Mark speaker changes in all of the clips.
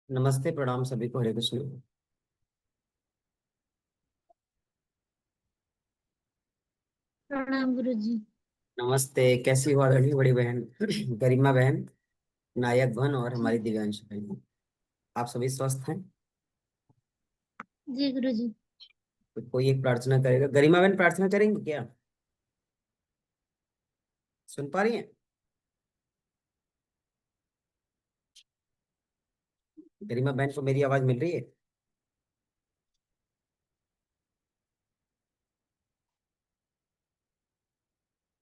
Speaker 1: नमस्ते, प्रणाम सभी को। हरे कृष्ण।
Speaker 2: प्रणाम गुरु जी।
Speaker 1: नमस्ते, कैसी हो आदरणीय बड़ी बहन गरिमा बहन, नायक बहन और हमारी दिव्यांश बहन। आप सभी स्वस्थ हैं?
Speaker 2: जी गुरु जी।
Speaker 1: तो कोई एक प्रार्थना करेगा। गरिमा बहन प्रार्थना करेंगे क्या? सुन पा रही हैं? गरिमा बहन को मेरी आवाज मिल रही है?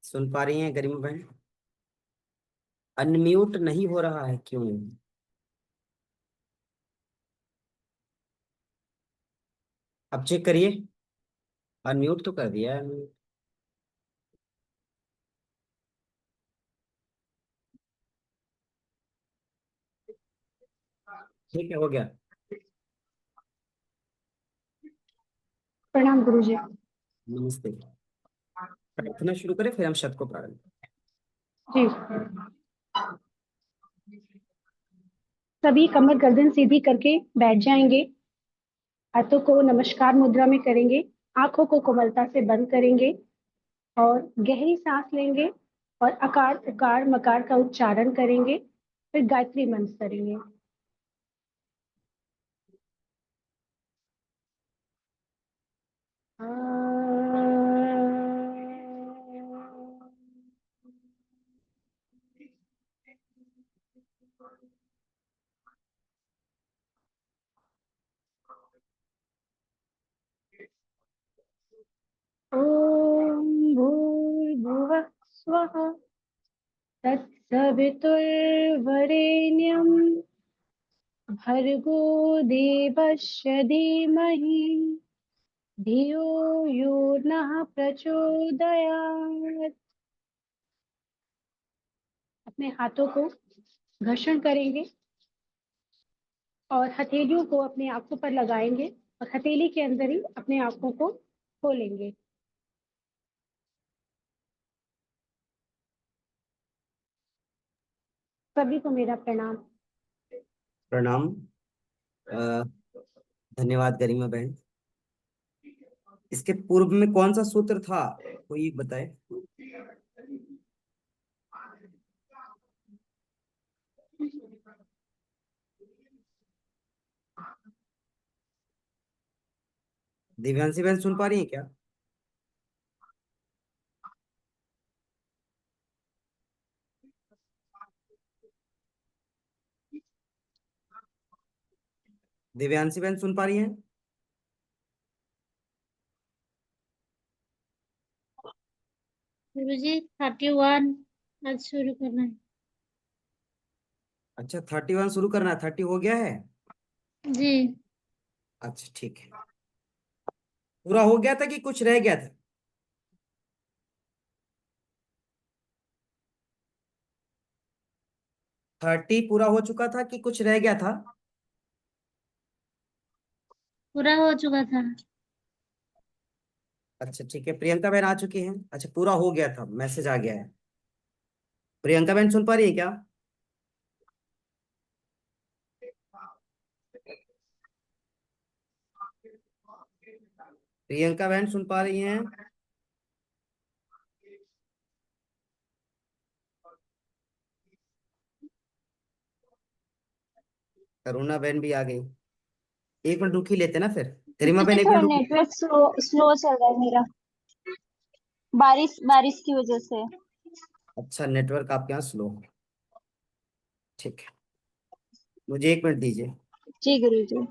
Speaker 1: सुन पा रही हैं गरिमा बहन? अनम्यूट नहीं हो रहा है, क्यों? अब चेक करिए। अनम्यूट तो कर दिया है। ठीक है, हो गया।
Speaker 2: प्रणाम गुरु जी।
Speaker 1: नमस्ते। प्रार्थना शुरू करें, फिर हम शब्द को प्रारंभ।
Speaker 2: जी। सभी कमर गर्दन सीधी करके बैठ जाएंगे। हाथों को नमस्कार मुद्रा में करेंगे। आंखों को कोमलता से बंद करेंगे और गहरी सांस लेंगे और अकार उकार मकार का उच्चारण करेंगे। फिर गायत्री मंत्र करेंगे। ओम भूर्भुवः स्वः तत्सवितुर्वरेण्यं भर्गो देवस्य धीमहि धियो यो नः प्रचोदयात्। अपने हाथों को घर्षण करेंगे और हथेलियों को अपनी आंखों पर लगाएंगे और हथेली के अंदर ही अपने आंखों को खोलेंगे। सभी को मेरा प्रणाम।
Speaker 1: प्रणाम। अ, धन्यवाद गरिमा बहन। इसके पूर्व में कौन सा सूत्र था, कोई बताए? दिव्यांशी बहन सुन पा रही है क्या? दिव्यांशी बहन सुन पा रही हैं?
Speaker 2: गुरु जी 31 आज शुरू करना है।
Speaker 1: अच्छा, 31 शुरू करना है। 30 हो गया है?
Speaker 2: जी।
Speaker 1: अच्छा, ठीक है। पूरा हो गया था कि कुछ रह गया था? 30 पूरा हो चुका था कि कुछ रह गया था?
Speaker 2: पूरा हो चुका था।
Speaker 1: अच्छा, ठीक है। प्रियंका बहन आ चुकी हैं। अच्छा, पूरा हो गया था, मैसेज आ गया है। प्रियंका बहन सुन पा रही है क्या? प्रियंका बहन सुन पा रही हैं? करुणा बहन भी आ गई। एक मिनट रुक ही लेते ना फिर। गरिमा
Speaker 3: मुझे
Speaker 1: बहन, एक
Speaker 3: थोड़ा
Speaker 1: मिनट रुक।
Speaker 3: नेटवर्क स्लो स्लो चल रहा है मेरा। बारिश बारिश की वजह से।
Speaker 1: अच्छा, नेटवर्क आपके यहाँ स्लो है। ठीक है, मुझे एक मिनट दीजिए।
Speaker 3: जी गुरु जी।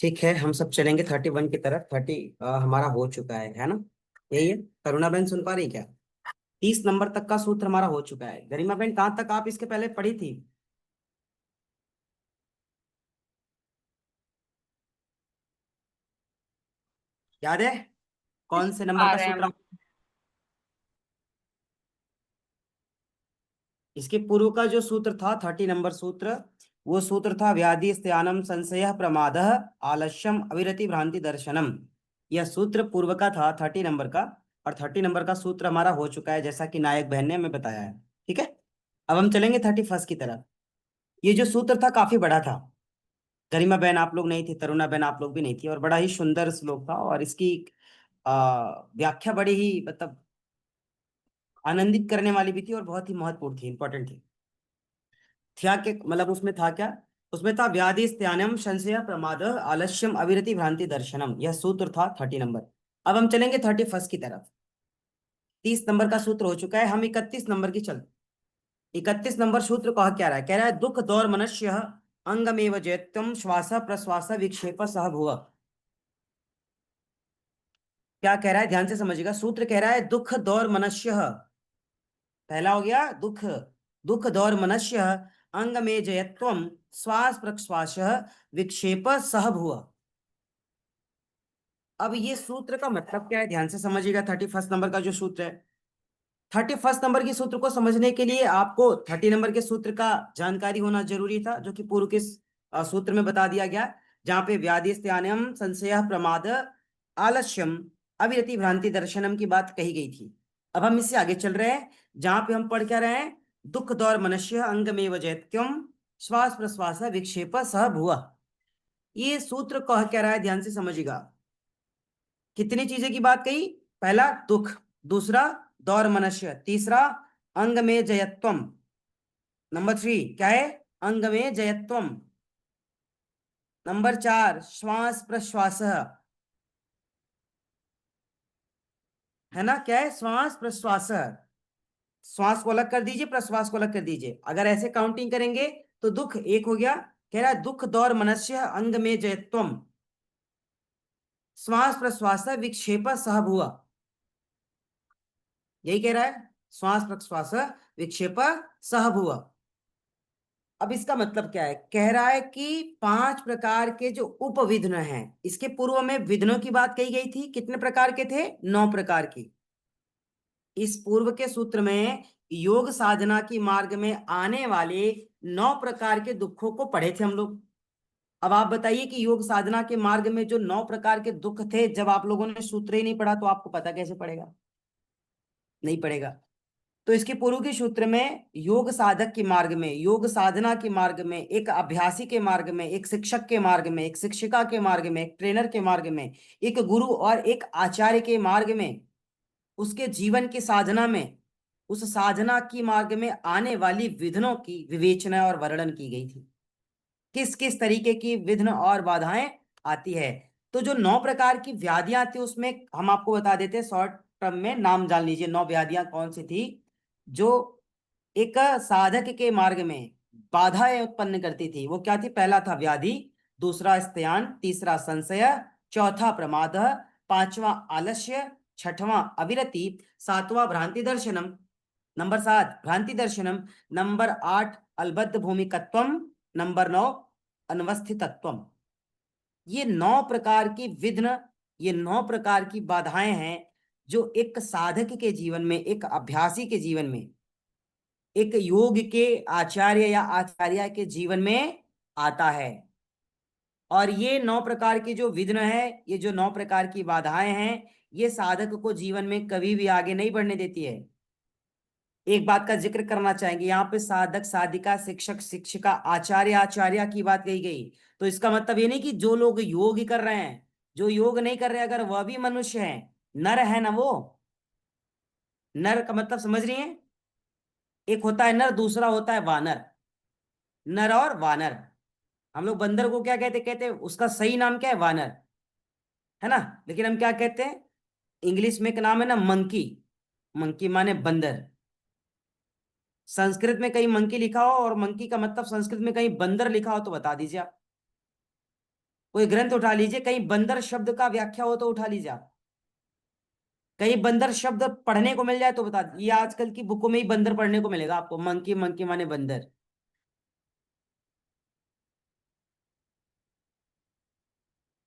Speaker 1: ठीक है, हम सब चलेंगे 31 की तरफ। 30 हमारा हो चुका है ना? यही है। करुणा बहन सुन पा रही क्या? 30 नंबर तक का सूत्र हमारा हो चुका है। गरिमा बहन, कहाँ तक आप इसके पहले पढ़ी थी? याद है कौन से नंबर
Speaker 3: आ
Speaker 1: का
Speaker 3: रहे हैं
Speaker 1: सूत्र?
Speaker 3: हम।
Speaker 1: इसके पूर्व का जो सूत्र था 30 नंबर सूत्र, वो सूत्र था व्याधि स्त्यानम संशय प्रमादः आलस्यम अविरति भ्रांति दर्शनम। यह सूत्र पूर्व का था 30 नंबर का। और 30 नंबर का सूत्र हमारा हो चुका है, जैसा कि नायक बहन ने हमें बताया है। ठीक है, अब हम चलेंगे 31 की तरफ। ये जो सूत्र था काफी बड़ा था। गरिमा बहन आप लोग नहीं थी, तरुणा बहन आप लोग भी नहीं थी, और बड़ा ही सुंदर श्लोक था, और इसकी व्याख्या बड़ी ही मतलब आनंदित करने वाली भी थी, और बहुत ही महत्वपूर्ण थी, इंपॉर्टेंट थी। क्या के मतलब उसमें था क्या? उसमें था व्याधि स्त्यानम संशय प्रमाद आलस्यम अविरति भ्रांति दर्शनम। यह सूत्र था 30 नंबर। अब हम चलेंगे 31 की तरफ। 30 नंबर का सूत्र हो चुका है, हम 31 नंबर की चल। 31 नंबर सूत्र कहा क्या रहा है? कह रहा है दुख दौर मनुष्य अंगमेव जैत्यम श्वास प्रश्वास विक्षेप सह भुव। क्या कह रहा है? ध्यान से समझिएगा। सूत्र कह रहा है दुख दौर मनुष्य, पहला हो गया दुख, दुख दौर मनुष्य अंग में जयत्वम श्वास प्रश्वास विक्षेप सह भुव। अब ये सूत्र का मतलब क्या है, ध्यान से समझिएगा। 31 नंबर का जो सूत्र है, 31 नंबर के सूत्र को समझने के लिए आपको 30 नंबर के सूत्र का जानकारी होना जरूरी था, जो कि पूर्व के सूत्र में बता दिया गया, जहां पे व्याधि स्त्यानम संशय प्रमाद आलस्यम अविरति भ्रांति दर्शनम की बात कही गई थी। अब हम इससे आगे चल रहे हैं, जहां पे हम पढ़ क्या रहे हैं? दुख दौर मनुष्य अंग में वजैत्यम श्वास प्रश्वास विक्षेप सह भुव। ये सूत्र कह क्या रहा है, ध्यान से समझिएगा। कितनी चीजें की बात कही? पहला दुख, दूसरा दौर मनुष्य, तीसरा अंग में जयत्वम, नंबर 3 क्या है? अंग में जयत्वम, नंबर 4 श्वास प्रश्वास, है ना? क्या है? श्वास प्रश्वास। श्वास को अलग कर दीजिए, प्रश्वास को अलग कर दीजिए। अगर ऐसे काउंटिंग करेंगे तो दुख एक हो गया। कह रहा है दुख दौर मनुष्य अंग में जयत्वम श्वास प्रश्वास विक्षेप सह भुव। यही कह रहा है, श्वास प्रश्वास विक्षेप सह भुव। अब इसका मतलब क्या है? कह रहा है कि 5 प्रकार के जो उपविघ्न हैं, इसके पूर्व में विघ्नों की बात कही गई थी। कितने प्रकार के थे? 9 प्रकार की। इस पूर्व के सूत्र में योग साधना की मार्ग में आने वाले 9 प्रकार के दुखों को पढ़े थे हम लोग। अब आप बताइए कि योग साधना के मार्ग में जो 9 प्रकार के दुख थे, जब आप लोगों ने सूत्र ही नहीं पढ़ा तो आपको पता कैसे पड़ेगा? नहीं पड़ेगा। तो इसके पूर्व के सूत्र में योग साधक के मार्ग में, योग साधना के मार्ग में, एक अभ्यासी के मार्ग में, एक शिक्षक के मार्ग में, एक शिक्षिका के मार्ग में, एक ट्रेनर के मार्ग में, एक गुरु और एक आचार्य के मार्ग में, उसके जीवन की साधना में, उस साधना की मार्ग में आने वाली विघ्नों की विवेचना और वर्णन की गई थी। किस किस तरीके की विघ्न और बाधाएं आती है। तो जो 9 प्रकार की व्याधियां थी, उसमें हम आपको बता देते शॉर्ट टर्म में, नाम जान लीजिए 9 व्याधियां कौन सी थी जो एक साधक के मार्ग में बाधाएं उत्पन्न करती थी। वो क्या थी? पहला था व्याधि, दूसरा स्त्यान, तीसरा संशय, चौथा प्रमाद, पांचवा आलस्य, छठवां अविरति, सातवां भ्रांति दर्शनम, नंबर 7 भ्रांति दर्शनम, नंबर 8 अलबद्ध भूमिकत्वम, नंबर 9 अनवस्थितत्वम। ये 9 प्रकार की विघ्न, ये 9 प्रकार की बाधाएं हैं जो एक साधक के जीवन में, एक अभ्यासी के जीवन में, एक योग के आचार्य या आचार्य के जीवन में आता है। और ये 9 प्रकार की जो विघ्न है, ये जो 9 प्रकार की बाधाएं हैं, ये साधक को जीवन में कभी भी आगे नहीं बढ़ने देती है। एक बात का जिक्र करना चाहेंगे, यहाँ पे साधक साधिका शिक्षक शिक्षिका आचार्य आचार्य की बात कही गई। तो इसका मतलब ये नहीं कि जो लोग योग कर रहे हैं, जो योग नहीं कर रहे, अगर वह भी मनुष्य है, नर है ना वो। नर का मतलब समझ रही हैं? एक होता है नर, दूसरा होता है वानर। नर और वानर। हम लोग बंदर को क्या कहते? कहते हैं उसका सही नाम क्या है? वानर, है ना? लेकिन हम क्या कहते हैं? इंग्लिश में एक नाम है ना, मंकी। मंकी माने बंदर। संस्कृत में कहीं मंकी लिखा हो और मंकी का मतलब संस्कृत में कहीं बंदर लिखा हो तो बता दीजिए आप। कोई ग्रंथ उठा लीजिए, कहीं बंदर शब्द का व्याख्या हो तो उठा लीजिए आप। कहीं बंदर शब्द पढ़ने को मिल जाए तो बता दीजिए। ये आजकल की बुकों में ही बंदर पढ़ने को मिलेगा आपको, मंकी मंकी माने बंदर,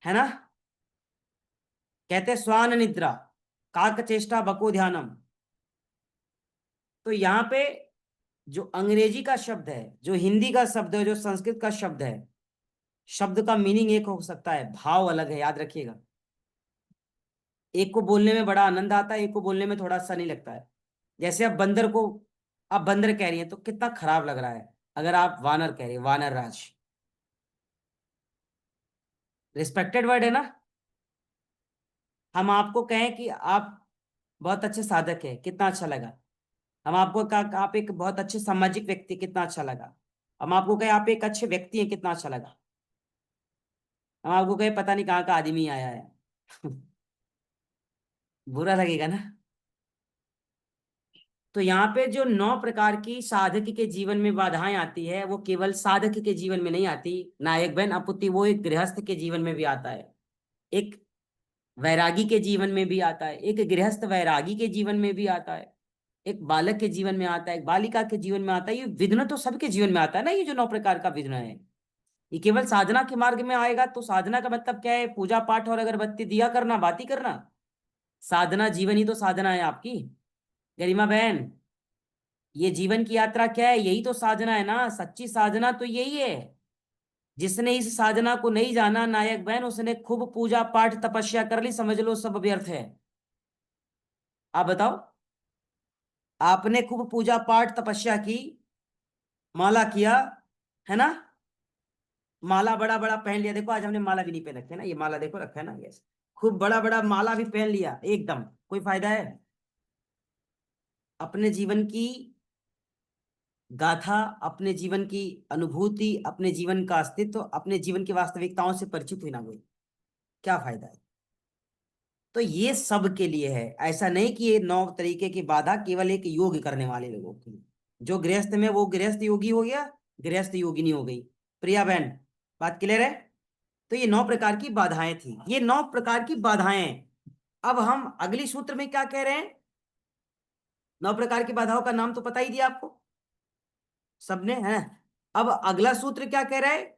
Speaker 1: है ना। कहते हैं श्वान निद्रा काक चेष्टा बको ध्यानम। तो यहाँ पे जो अंग्रेजी का शब्द है, जो हिंदी का शब्द है, जो संस्कृत का शब्द है, शब्द का मीनिंग एक हो सकता है, भाव अलग है, याद रखिएगा। एक को बोलने में बड़ा आनंद आता है, एक को बोलने में थोड़ा सा नहीं लगता है। जैसे अब बंदर को आप बंदर कह रही हैं तो कितना खराब लग रहा है, अगर आप वानर कह रही हैं, वानर राज, रिस्पेक्टेड वर्ड है ना। हम आपको कहें कि आप बहुत अच्छे साधक हैं, कितना अच्छा लगा। हम आपको कहा आप एक बहुत अच्छे सामाजिक व्यक्ति, कितना अच्छा लगा। हम आपको कहें आप एक अच्छे व्यक्ति हैं, कितना अच्छा लगा। हम आपको कहें पता नहीं कहाँ का आदमी आया है बुरा लगेगा ना। तो यहाँ पे जो 9 प्रकार की साधक के जीवन में बाधाएं आती है, वो केवल साधक के जीवन में नहीं आती नायक बहन अपुति, वो एक गृहस्थ के जीवन में भी आता है, एक वैरागी के जीवन में भी आता है, एक गृहस्थ वैरागी के जीवन में भी आता है, एक बालक के जीवन में आता है, एक बालिका के जीवन में आता है। ये विघ्न तो सबके जीवन में आता है ना, ये जो 9 प्रकार का विघ्न है। ये केवल साधना के मार्ग में आएगा तो साधना का मतलब क्या है, पूजा पाठ और अगरबत्ती दिया करना, बाती करना। साधना जीवन ही तो साधना है आपकी गरिमा बहन। ये जीवन की यात्रा क्या है, यही तो साधना है ना, सच्ची साधना तो यही है। जिसने इस साधना को नहीं जाना नायक बहन, उसने खूब पूजा पाठ तपस्या कर ली, समझ लो सब व्यर्थ है। आप बताओ, आपने खूब पूजा पाठ तपस्या की, माला किया, है ना। माला बड़ा बड़ा पहन लिया, देखो आज हमने माला भी नहीं पहन रखे ना, ये माला देखो रखा है ना, यस। खूब बड़ा बड़ा माला भी पहन लिया एकदम, कोई फायदा है। अपने जीवन की गाथा, अपने जीवन की अनुभूति, अपने जीवन का अस्तित्व, अपने जीवन की वास्तविकताओं से परिचित हुई ना कोई, क्या फायदा है। तो ये सब के लिए है, ऐसा नहीं कि ये 9 तरीके की बाधा केवल एक योग करने वाले लोगों के लिए। जो गृहस्थ में वो गृहस्थ योगी हो गया, गृहस्थ योगिनी हो गई। प्रिया बहन, बात क्लियर है। तो ये 9 प्रकार की बाधाएं थी, ये 9 प्रकार की बाधाएं। अब हम अगली सूत्र में क्या कह रहे हैं, 9 प्रकार की बाधाओं का नाम तो पता ही दिया आपको सबने, है। अब अगला सूत्र क्या कह रहा है,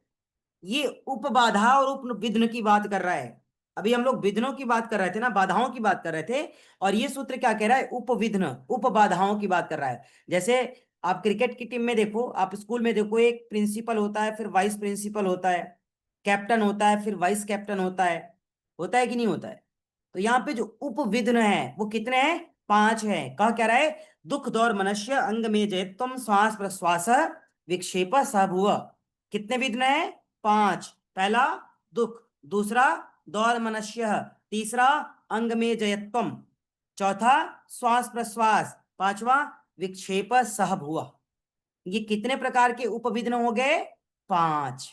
Speaker 1: ये उपबाधा और उपविघ्न की बात कर रहा है। अभी हम लोग विघ्नों की बात कर रहे थे ना, बाधाओं की बात कर रहे थे, और ये सूत्र क्या कह रहा है, उपविघ्न उपबाधाओं की बात कर रहा है। जैसे आप क्रिकेट की टीम में देखो, आप स्कूल में देखो, एक प्रिंसिपल होता है, फिर वाइस प्रिंसिपल होता है, कैप्टन होता है, फिर वाइस कैप्टन होता है कि नहीं होता है। तो यहाँ पे जो उपविघ्न है वो कितने हैं, 5 हैं। कहा क्या रहा है, दुख दौर मनुष्य अंग में जयत्वम श्वास प्रश्वास विक्षेप सभुव। कितने विघ्न है, 5। पहला दुख, दूसरा दौर मनुष्य, तीसरा अंग में जयत्वम, चौथा श्वास प्रश्वास, पांचवा विक्षेप सहभुव। ये कितने प्रकार के उपविघ्न हो गए, 5।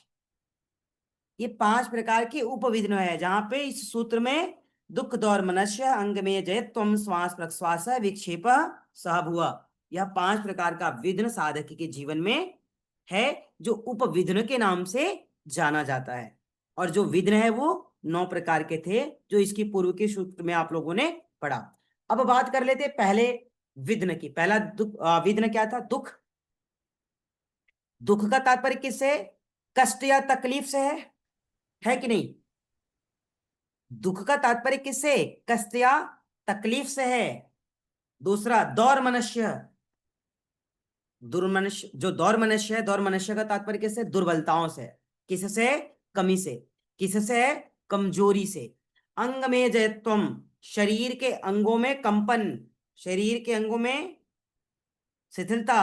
Speaker 1: ये 5 प्रकार के उपविघ्न है, जहां पे इस सूत्र में दुख दौर मनुष्य अंग में जयत्वम श्वास प्रश्वास विक्षेप सहभुव, यह 5 प्रकार का विघ्न साधक के जीवन में है, जो उपविघ्न के नाम से जाना जाता है। और जो विघ्न है वो 9 प्रकार के थे, जो इसकी पूर्व के सूत्र में आप लोगों ने पढ़ा। अब बात कर लेते पहले विघ्न की। पहला दुख विघ्न क्या था, दुख। दुख का तात्पर्य किससे, कष्ट या तकलीफ से है कि नहीं। दुख का तात्पर्य किससे, कष्ट या तकलीफ से है। दूसरा दौर मनुष्य, दुर्मनुष्य, जो दौर मनुष्य है, दौर मनुष्य का तात्पर्य किससे, दुर्बलताओं से, किससे, कमी से, किससे, कमजोरी से। अंग में जयत्वम, शरीर के अंगों में कंपन, शरीर के अंगों में शिथिलता,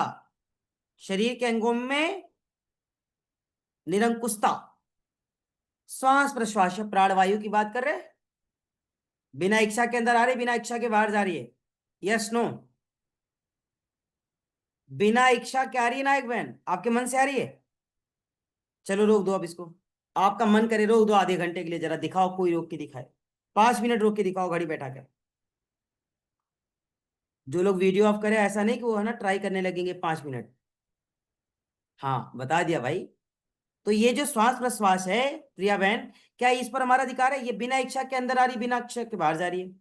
Speaker 1: शरीर के अंगों में निरंकुशता। श्वास प्रश्वास प्राणवायु की बात कर रहे हैं, बिना इच्छा के अंदर आ रही, बिना इच्छा के बाहर जा रही है, यस नो। बिना इच्छा के आ रही है नायक बहन, आपके मन से आ रही है। चलो रोक दो अब इसको, आपका मन करे रोक दो आधे घंटे के लिए, जरा दिखाओ, कोई रोक के दिखाए, 5 मिनट रोक के दिखाओ घड़ी बैठा कर। जो लोग वीडियो ऑफ करें, ऐसा नहीं कि वो है ना ट्राई करने लगेंगे 5 मिनट। हाँ, बता दिया भाई। तो ये जो श्वास प्रश्वास है प्रिया बहन, क्या इस पर हमारा अधिकार है? ये बिना इच्छा के अंदर आ रही, बिना इच्छा के बाहर जा रही है।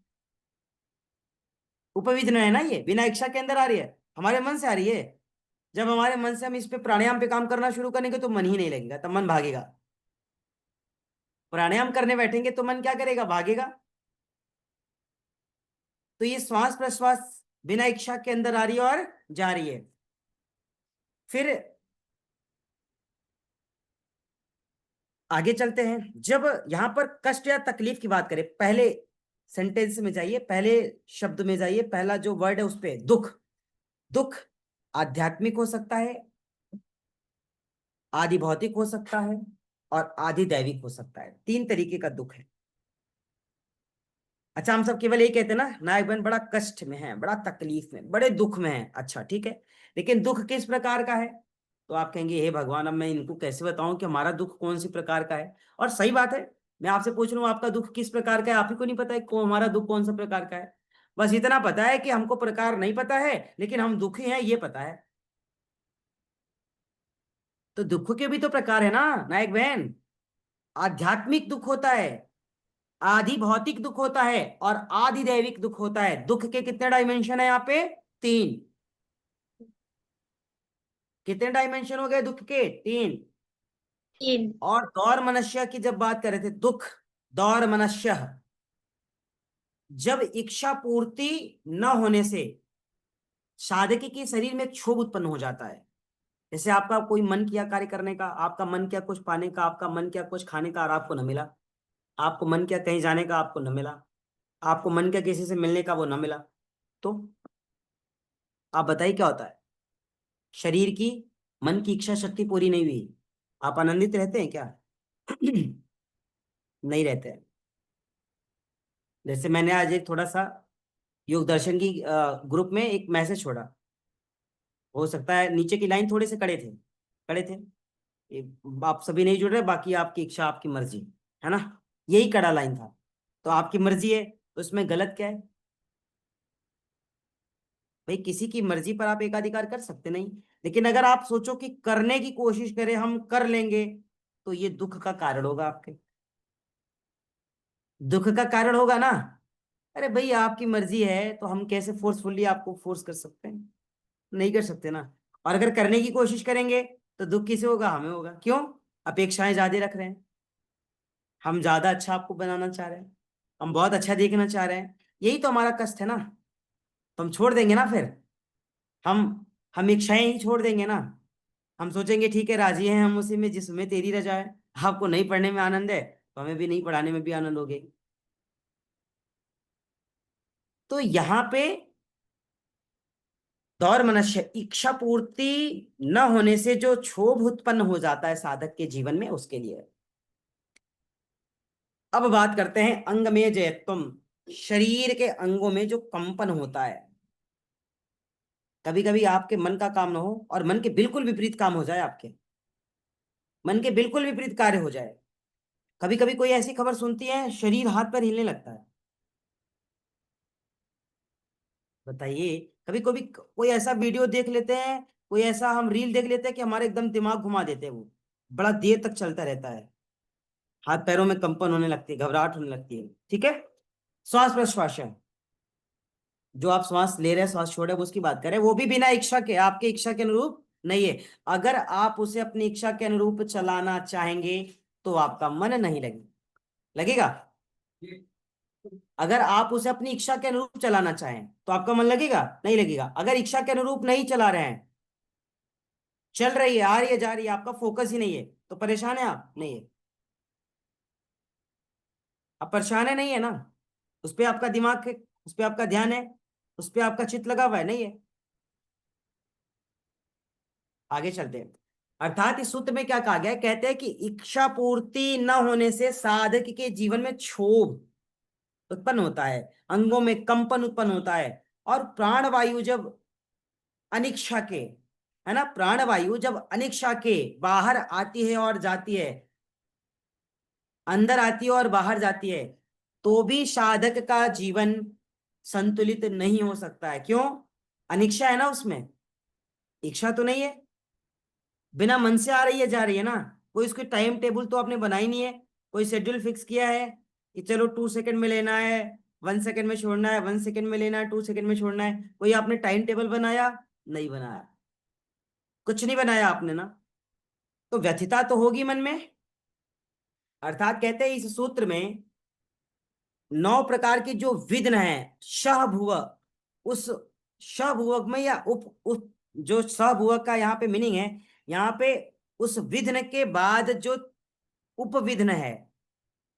Speaker 1: उपविघ्न है ना, ये बिना इच्छा के अंदर आ रही है, हमारे मन से आ रही है। जब हमारे मन से हम इस पे प्राणायाम पे काम करना शुरू करेंगे तो मन ही नहीं लगेगा, तब मन भागेगा। प्राणायाम करने बैठेंगे तो मन क्या करेगा? भागेगा। तो ये श्वास प्रश्वास बिना इच्छा के अंदर आ रही है और जा रही है। फिर आगे चलते हैं। जब यहां पर कष्ट या तकलीफ की बात करें, पहले सेंटेंस में जाइए, पहले शब्द में जाइए, पहला जो वर्ड है उस पे, दुख। दुख आध्यात्मिक हो सकता है, आदि भौतिक हो सकता है, और आदि दैविक हो सकता है। 3 तरीके का दुख है। अच्छा, हम सब केवल यही कहते हैं ना, नायक बहन बड़ा कष्ट में है, बड़ा तकलीफ में, बड़े दुख में है। अच्छा ठीक है, लेकिन दुख किस प्रकार का है? तो आप कहेंगे हे भगवान, अब मैं इनको कैसे बताऊं कि हमारा दुख कौन सी प्रकार का है? और सही बात है, मैं आपसे पूछ रहा हूँ आपका दुख किस प्रकार का है, आप ही को नहीं पता है कौन हमारा दुख कौन सा प्रकार का है। बस इतना पता है कि हमको प्रकार नहीं पता है, लेकिन हम दुखी हैं ये पता है। तो दुख के भी तो प्रकार है ना नायक बहन। आध्यात्मिक दुख होता है, आधि भौतिक दुख होता है, और आधि दैविक दुख होता है। दुख के कितने डायमेंशन है यहाँ पे? 3। कितने डायमेंशन हो गए दुख के? 3।
Speaker 3: 3।
Speaker 1: और दौर मनुष्य की जब बात कर रहे थे, दुख दौर मनुष्य, जब इच्छा पूर्ति न होने से साधक के शरीर में क्षोभ उत्पन्न हो जाता है। जैसे आपका कोई मन किया कार्य करने का, आपका मन किया कुछ पाने का, आपका मन किया कुछ खाने का और आपको न मिला, आपको मन किया कहीं जाने का, आपको न मिला, आपको मन किया किसी से मिलने का, वो न मिला, तो आप बताइए क्या होता है? शरीर की, मन की इच्छा शक्ति पूरी नहीं हुई, आप आनंदित रहते हैं क्या? नहीं रहते हैं। जैसे मैंने आज एक थोड़ा सा योग दर्शन की ग्रुप में एक मैसेज छोड़ा, हो सकता है नीचे की लाइन थोड़े से कड़े थे, कड़े थे। आप सभी नहीं जुड़ रहे, बाकी आपकी इच्छा आपकी मर्जी, है ना, यही कड़ा लाइन था। तो आपकी मर्जी है तो उसमें गलत क्या है? भाई किसी की मर्जी पर आप एकाधिकार कर सकते नहीं, लेकिन अगर आप सोचो कि करने की कोशिश करें, हम कर लेंगे, तो ये दुख का कारण होगा आपके, दुख का कारण होगा ना। अरे भाई आपकी मर्जी है तो हम कैसे फोर्सफुली आपको फोर्स कर सकते हैं? नहीं कर सकते ना। और अगर करने की कोशिश करेंगे तो दुख किसे होगा? हमें होगा। क्यों? अपेक्षाएं ज्यादा रख रहे हैं, हम ज्यादा अच्छा आपको बनाना चाह रहे हैं, हम बहुत अच्छा देखना चाह रहे हैं, यही तो हमारा कष्ट है ना। तो हम छोड़ देंगे ना फिर, हम हम इच्छाएं ही छोड़ देंगे ना। हम सोचेंगे ठीक है, राजी हैं हम उसी में जिसमें तेरी रजा है। आपको नहीं पढ़ने में आनंद है तो हमें भी नहीं पढ़ाने में भी आनंद होगी। तो यहाँ पे दौर मनुष्य, इच्छा पूर्ति न होने से जो क्षोभ उत्पन्न हो जाता है साधक के जीवन में, उसके लिए। अब बात करते हैं अंग में जयत्वम, शरीर के अंगों में जो कंपन होता है। कभी कभी आपके मन का काम ना हो और मन के बिल्कुल विपरीत काम हो जाए, आपके मन के बिल्कुल विपरीत कार्य हो जाए। कभी कभी कोई ऐसी खबर सुनती है, शरीर हाथ पैर हिलने लगता है। बताइए, कभी कभी कोई ऐसा वीडियो देख लेते हैं, कोई ऐसा हम रील देख लेते हैं कि हमारे एकदम दिमाग घुमा देते हैं, वो बड़ा देर तक चलता रहता है, हाथ पैरों में कंपन होने लगती है, घबराहट होने लगती है। ठीक है, श्वास प्रश्वास है, जो आप श्वास ले रहे हैं श्वास छोड़ रहे हैं, वो उसकी बात करें, वो भी बिना इच्छा के, आपके इच्छा के अनुरूप नहीं है। अगर आप उसे अपनी इच्छा के अनुरूप चलाना चाहेंगे तो आपका मन नहीं लगेगा। अगर आप उसे अपनी इच्छा के अनुरूप चलाना चाहें तो आपका मन लगेगा? नहीं लगेगा। अगर इच्छा के अनुरूप नहीं चला रहे हैं, चल रही है, आ रही है, जा रही है, आपका फोकस ही नहीं है, तो परेशान है आप? नहीं है। आप परेशान है? नहीं है ना। उस पे आपका दिमाग है, उस पे आपका ध्यान है, उस पे आपका चित्त लगा हुआ है? नहीं है। आगे चलते हैं। अर्थात इस सूत्र में क्या कहा गया है? कहते हैं कि इच्छा पूर्ति न होने से साधक के जीवन में क्षोभ उत्पन्न होता है, अंगों में कंपन उत्पन्न होता है, और प्राण वायु जब अनिच्छा के, है ना, प्राण वायु जब अनिच्छा के बाहर आती है और जाती है, अंदर आती है और बाहर जाती है, तो भी साधक का जीवन संतुलित नहीं हो सकता है। क्यों? अनिच्छा है ना उसमें, इच्छा तो नहीं है, बिना मन से आ रही है जा रही है ना। कोई उसकी टाइम टेबल तो आपने बनाई नहीं है, कोई शेड्यूल फिक्स किया है कि चलो 2 सेकंड में लेना है, 1 सेकंड में छोड़ना है, 1 सेकंड में लेना है, 2 सेकंड में छोड़ना है, कोई आपने टाइम टेबल बनाया? नहीं बनाया, कुछ नहीं बनाया आपने ना। तो व्यथिता तो होगी मन में। अर्थात कहते हैं इस सूत्र में 9 प्रकार की जो विघ्न है सहभुव, उस सहभुवक में या उप जो सहभुवक का यहाँ पे मीनिंग है, यहाँ पे उस विघ्न के बाद जो उपविघ्न है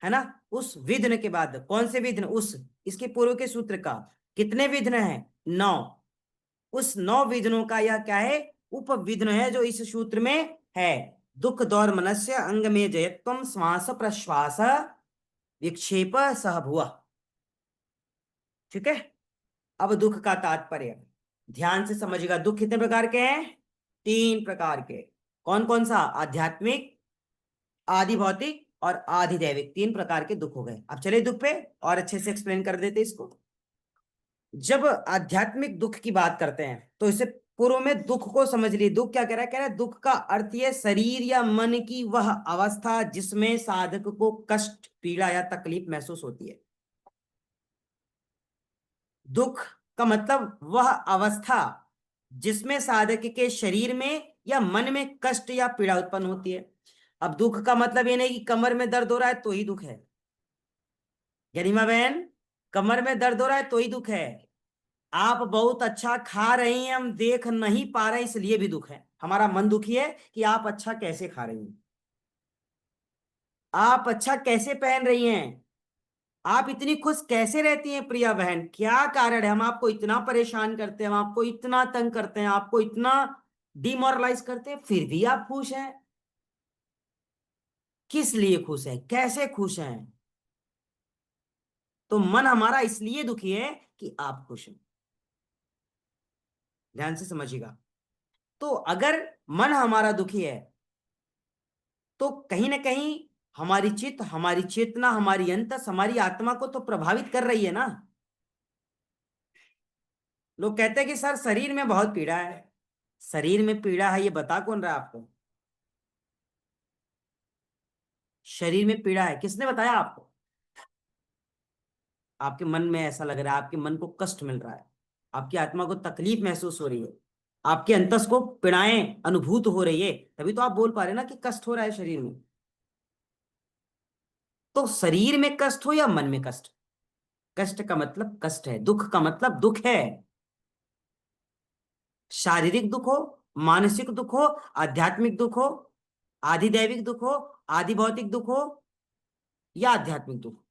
Speaker 1: ना, उस विघ्न के बाद कौन से विघ्न, उस इसके पूर्व के सूत्र का कितने विघ्न है? 9। उस 9 विघ्नों का यह क्या है? उपविघ्न है, जो इस सूत्र में है। दुख दौर मनस्य अंग में जयत्वम श्वास प्रश्वास विक्षेप सहभुव। ठीक है। अब दुख का तात्पर्य ध्यान से समझिएगा। दुख कितने प्रकार के हैं? 3 प्रकार के। कौन कौन सा? आध्यात्मिक, आदि भौतिक और आदि दैविक, 3 प्रकार के दुख हो गए। अब चलिए दुख पे और अच्छे से एक्सप्लेन कर देते इसको। जब आध्यात्मिक दुख की बात करते हैं तो इससे पूर्व में दुख को समझ लिए। दुख क्या कह रहा है? कह रहा है दुख का अर्थ ये शरीर या मन की वह अवस्था जिसमें साधक को कष्ट, पीड़ा या तकलीफ महसूस होती है। दुख का मतलब वह अवस्था जिसमें साधक के शरीर में या मन में कष्ट या पीड़ा उत्पन्न होती है। अब दुख का मतलब ये नहीं कि कमर में दर्द हो रहा है तो ही दुख है। गरिमा बहन, कमर में दर्द हो रहा है तो ही दुख है। आप बहुत अच्छा खा रही हैं, हम देख नहीं पा रहे इसलिए भी दुख है। हमारा मन दुखी है कि आप अच्छा कैसे खा रही हैं, आप अच्छा कैसे पहन रही हैं, आप इतनी खुश कैसे रहती हैं प्रिया बहन, क्या कारण है? हम आपको इतना परेशान करते हैं, हम आपको इतना तंग करते हैं, आपको इतना डिमोरलाइज करते हैं, फिर भी आप खुश हैं। किस लिए खुश हैं? कैसे खुश हैं? तो मन हमारा इसलिए दुखी है कि आप खुश हैं। ध्यान से समझिएगा। तो अगर मन हमारा दुखी है तो कहीं ना कहीं हमारी चित्त, हमारी चेतना, हमारी अंतस, हमारी आत्मा को तो प्रभावित कर रही है ना। लोग कहते हैं कि सर शरीर में बहुत पीड़ा है। शरीर में पीड़ा है ये बता कौन रहा है आपको? शरीर में पीड़ा है किसने बताया आपको? आपके मन में ऐसा लग रहा है, आपके मन को कष्ट मिल रहा है, आपकी आत्मा को तकलीफ महसूस हो रही है, आपके अंतस को पीड़ाएं अनुभूत हो रही है, तभी तो आप बोल पा रहे हैं ना कि कष्ट हो रहा है शरीर में। तो शरीर में कष्ट हो या मन में कष्ट, कष्ट का मतलब कष्ट है, दुख का मतलब दुख है। शारीरिक दुख हो, मानसिक दुख हो, आध्यात्मिक दुख हो, आधि दैविक दुख हो, आधि भौतिक दुख हो या आध्यात्मिक दुख,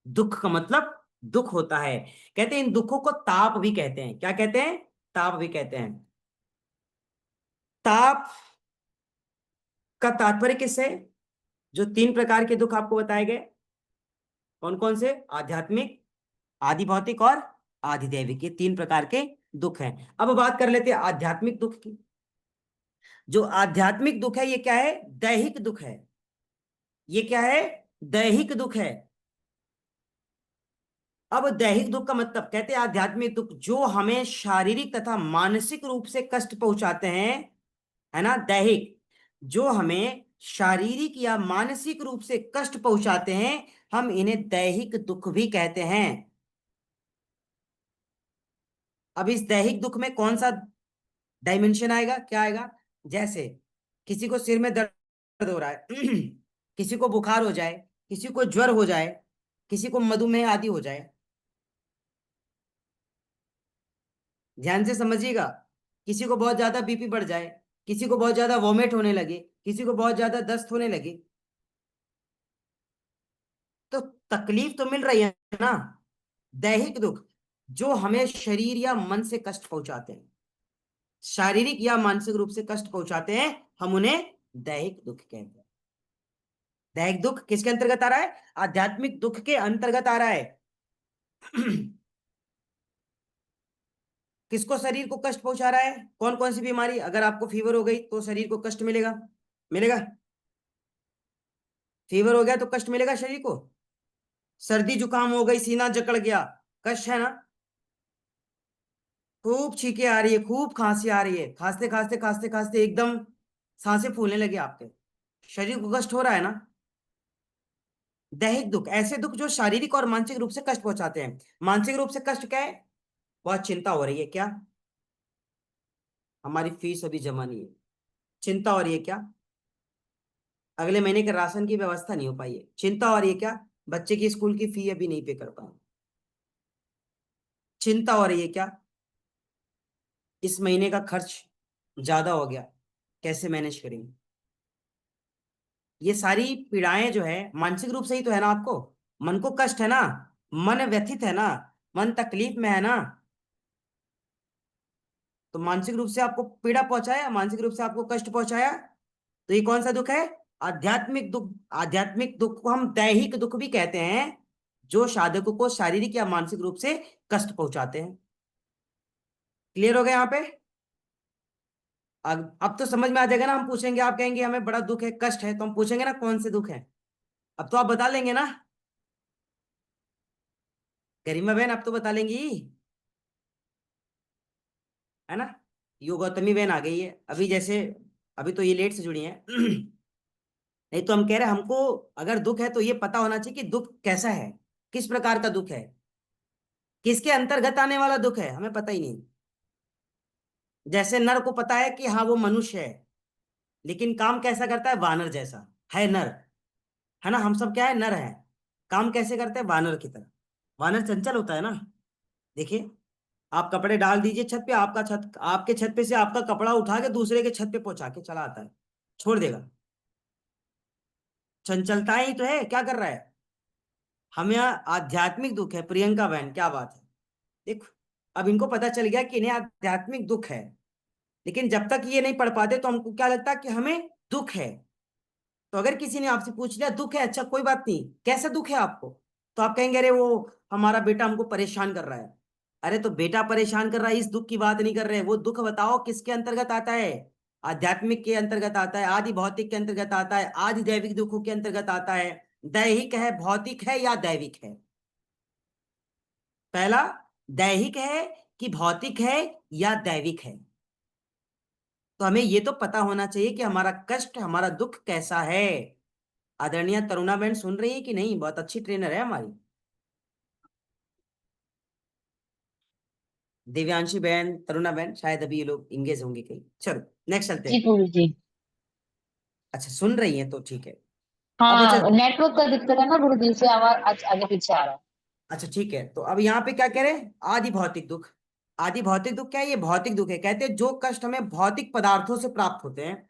Speaker 1: दुख का मतलब दुख होता है। कहते हैं इन दुखों को ताप भी कहते हैं। क्या कहते हैं? ताप भी कहते हैं। ताप का तात्पर्य किससे? जो 3 प्रकार के दुख आपको बताए गए, कौन कौन से? आध्यात्मिक, आदि भौतिक और आदि दैविक, ये 3 प्रकार के दुख हैं। अब बात कर लेते हैं आध्यात्मिक दुख की। जो आध्यात्मिक दुख है ये क्या है? दैहिक दुख है। ये क्या है? दैहिक दुख है। अब दैहिक दुख का मतलब कहते हैं आध्यात्मिक दुख जो हमें शारीरिक तथा मानसिक रूप से कष्ट पहुंचाते हैं, है ना, दैहिक, जो हमें शारीरिक या मानसिक रूप से कष्ट पहुंचाते हैं, हम इन्हें दैहिक दुख भी कहते हैं। अब इस दैहिक दुख में कौन सा डायमेंशन आएगा? क्या आएगा? जैसे किसी को सिर में दर्द हो रहा है किसी को बुखार हो जाए, किसी को ज्वर हो जाए, किसी को मधुमेह आदि हो जाए। ध्यान से समझिएगा। किसी को बहुत ज्यादा बीपी बढ़ जाए, किसी को बहुत ज्यादा वॉमिट होने लगे, किसी को बहुत ज्यादा दस्त होने लगे, तो तकलीफ तो मिल रही है ना। दैहिक दुख जो हमें शरीर या मन से कष्ट पहुंचाते हैं, शारीरिक या मानसिक रूप से कष्ट पहुंचाते हैं, हम उन्हें दैहिक दुख कहते हैं। दैहिक दुख किसके अंतर्गत आ रहा है? आध्यात्मिक दुख के अंतर्गत आ रहा है किसको शरीर को कष्ट पहुंचा रहा है? कौन कौन सी बीमारी? अगर आपको फीवर हो गई तो शरीर को कष्ट मिलेगा, मिलेगा। फीवर हो गया तो कष्ट मिलेगा शरीर को। सर्दी जुकाम हो गई, सीना जकड़ गया, कष्ट है ना, खूब छींके आ रही है, खूब खांसी आ रही है, खांसते खांसते खांसते खांसते एकदम सांसें फूलने लगी आपके, शरीर को कष्ट हो रहा है ना। दैहिक दुख, ऐसे दुख जो शारीरिक और मानसिक रूप से कष्ट पहुंचाते हैं। मानसिक रूप से कष्ट क्या है? बहुत चिंता हो रही है क्या? हमारी फीस अभी जमा नहीं है। चिंता हो रही है क्या? अगले महीने के राशन की व्यवस्था नहीं हो पाई है। चिंता हो रही है क्या? बच्चे की स्कूल की फी अभी नहीं पे कर पाए। चिंता हो रही है क्या? इस महीने का खर्च ज्यादा हो गया, कैसे मैनेज करेंगे? ये सारी पीड़ाएं जो है मानसिक रूप से ही तो है ना आपको। मन को कष्ट है ना, मन व्यथित है ना, मन तकलीफ में है ना, तो मानसिक रूप से आपको पीड़ा पहुंचाया, मानसिक रूप से आपको कष्ट पहुंचाया, तो ये कौन सा दुख है? आध्यात्मिक दुख। आध्यात्मिक दुख को हम दैहिक दुख भी कहते हैं, जो साधकों को शारीरिक या मानसिक रूप से कष्ट पहुंचाते हैं। क्लियर हो गया यहाँ पे? अब तो समझ में आ जाएगा ना। हम पूछेंगे, आप कहेंगे हमें बड़ा दुख है, कष्ट है, तो हम पूछेंगे ना कौन से दुख है। अब तो आप बता लेंगे ना, गरिमा बहन आप तो बता लेंगी, है ना। यो गौतमी बहन आ गई है अभी, जैसे अभी तो ये लेट से जुड़ी है। नहीं तो हम कह रहे हैं हमको अगर दुख है तो ये पता होना चाहिए कि दुख कैसा है, किस प्रकार का दुख है, किसके अंतर्गत आने वाला दुख है, हमें पता ही नहीं। जैसे नर को पता है कि हाँ वो मनुष्य है, लेकिन काम कैसा करता है? वानर जैसा है नर, है ना। हम सब क्या है? नर है। काम कैसे करते हैं? वानर की तरह। वानर चंचल होता है ना। देखिए, आप कपड़े डाल दीजिए छत पे, आपका छत, आपके छत पे से आपका कपड़ा उठा के दूसरे के छत पे पहुंचा के चला आता है, छोड़ देगा। चंचलता ही तो है, क्या कर रहा है? हम यहाँ आध्यात्मिक दुख है, प्रियंका बहन क्या बात है। देखो, अब इनको पता चल गया कि इन्हें आध्यात्मिक दुख है, लेकिन जब तक ये नहीं पढ़ पाते तो हमको क्या लगता है कि हमें दुख है। तो अगर किसी ने आपसे पूछ लिया दुख है, अच्छा कोई बात नहीं, कैसा दुख है आपको, तो आप कहेंगे अरे वो हमारा बेटा हमको परेशान कर रहा है। अरे तो बेटा परेशान कर रहा है, इस दुख की बात नहीं कर रहे हैं। वो दुख बताओ किसके अंतर्गत आता है? आध्यात्मिक के अंतर्गत आता है, आदि भौतिक के अंतर्गत आता है, आदि दैविक दुखों के अंतर्गत आता है। दैहिक है, भौतिक है या दैविक है? पहला, दैहिक है कि भौतिक है या दैविक है। तो हमें ये तो पता होना चाहिए कि हमारा कष्ट, हमारा दुख कैसा है। आदरणीय तरुणा बहन सुन रही है कि नहीं? बहुत अच्छी ट्रेनर है हमारी दिव्यांशी बहन, तरुणा बहन, शायद अभी ये लोग इंगेज होंगे कहीं। चलो नेक्स्ट चलते
Speaker 3: जी
Speaker 1: हैं।
Speaker 3: गुरु जी।
Speaker 1: अच्छा सुन रही है तो ठीक है। अब अच्छा,
Speaker 3: हाँ, नेटवर्क का दिक्कत है ना गुरु जी, से आवाज आगे पीछे आ रहा है।
Speaker 1: अच्छा ठीक है, तो अब यहाँ पे क्या कह रहे हैं? आदि भौतिक दुख। आदि भौतिक दुख क्या है? ये भौतिक दुख है। कहते हैं जो कष्ट हमें भौतिक पदार्थों से प्राप्त होते हैं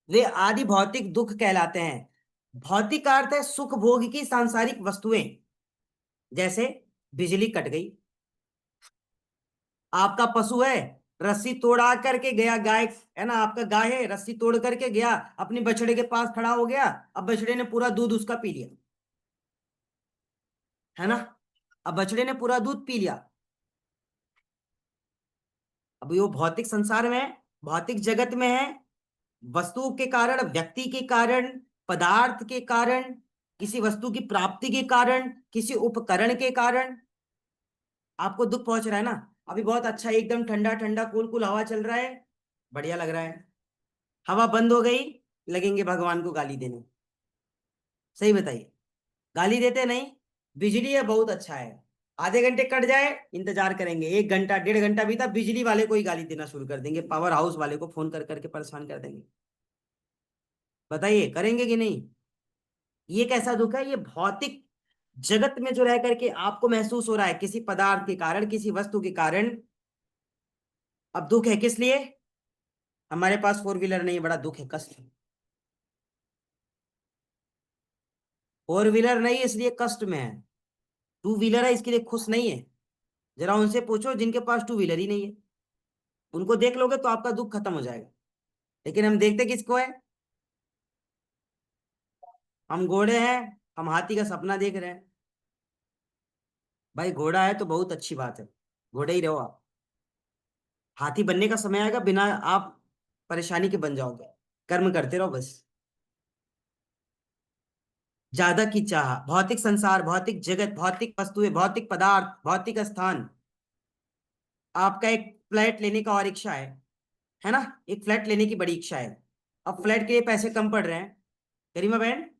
Speaker 1: वे आदि भौतिक दुख कहलाते हैं। भौतिक का अर्थ है सुख भोग की सांसारिक वस्तुएं। जैसे बिजली कट गई, आपका पशु है, रस्सी तोड़ा करके गया, गाय है ना, आपका गाय है, रस्सी तोड़ करके गया, अपने बछड़े के पास खड़ा हो गया, अब बछड़े ने पूरा दूध उसका पी लिया, है ना। अब बछड़े ने पूरा दूध पी लिया। अब वो भौतिक संसार में है, भौतिक जगत में है, वस्तु के कारण, व्यक्ति के कारण, पदार्थ के कारण, किसी वस्तु की प्राप्ति के कारण, किसी उपकरण के कारण आपको दुख पहुंच रहा है ना। अभी बहुत अच्छा एकदम ठंडा ठंडा कूल कूल हवा चल रहा है, बढ़िया लग रहा है। हवा बंद हो गई, लगेंगे भगवान को गाली देने। सही बताइए, गाली देते नहीं? बिजली है, बहुत अच्छा है, आधे घंटे कट जाए इंतजार करेंगे, 1 घंटा 1.5 घंटा बीता बिजली वाले को ही गाली देना शुरू कर देंगे, पावर हाउस वाले को फोन कर करके परेशान कर देंगे। बताइए करेंगे कि नहीं? ये कैसा दुख है? ये भौतिक जगत में जो रह करके आपको महसूस हो रहा है किसी पदार्थ के कारण, किसी वस्तु के कारण। अब दुख है किस लिए? हमारे पास फोर व्हीलर नहीं है, बड़ा दुख है, कष्ट है। फोर व्हीलर नहीं है, इसलिए कष्ट में है। टू व्हीलर है इसके लिए खुश नहीं है। जरा उनसे पूछो जिनके पास टू व्हीलर ही नहीं है, उनको देख लोगे तो आपका दुख खत्म हो जाएगा। लेकिन हम देखते किसको है? हम घोड़े हैं, हम हाथी का सपना देख रहे हैं। भाई घोड़ा है तो बहुत अच्छी बात है, घोड़े ही रहो आप। हाथी बनने का समय आएगा, बिना आप परेशानी के बन जाओगे, कर्म करते रहो बस। ज्यादा की चाह, भौतिक संसार, भौतिक जगत, भौतिक वस्तुएं, भौतिक पदार्थ, भौतिक स्थान। आपका एक फ्लैट लेने का और इच्छा है ना, एक फ्लैट लेने की बड़ी इच्छा है। अब फ्लैट के लिए पैसे कम पड़ रहे हैं, गरिमा बहन।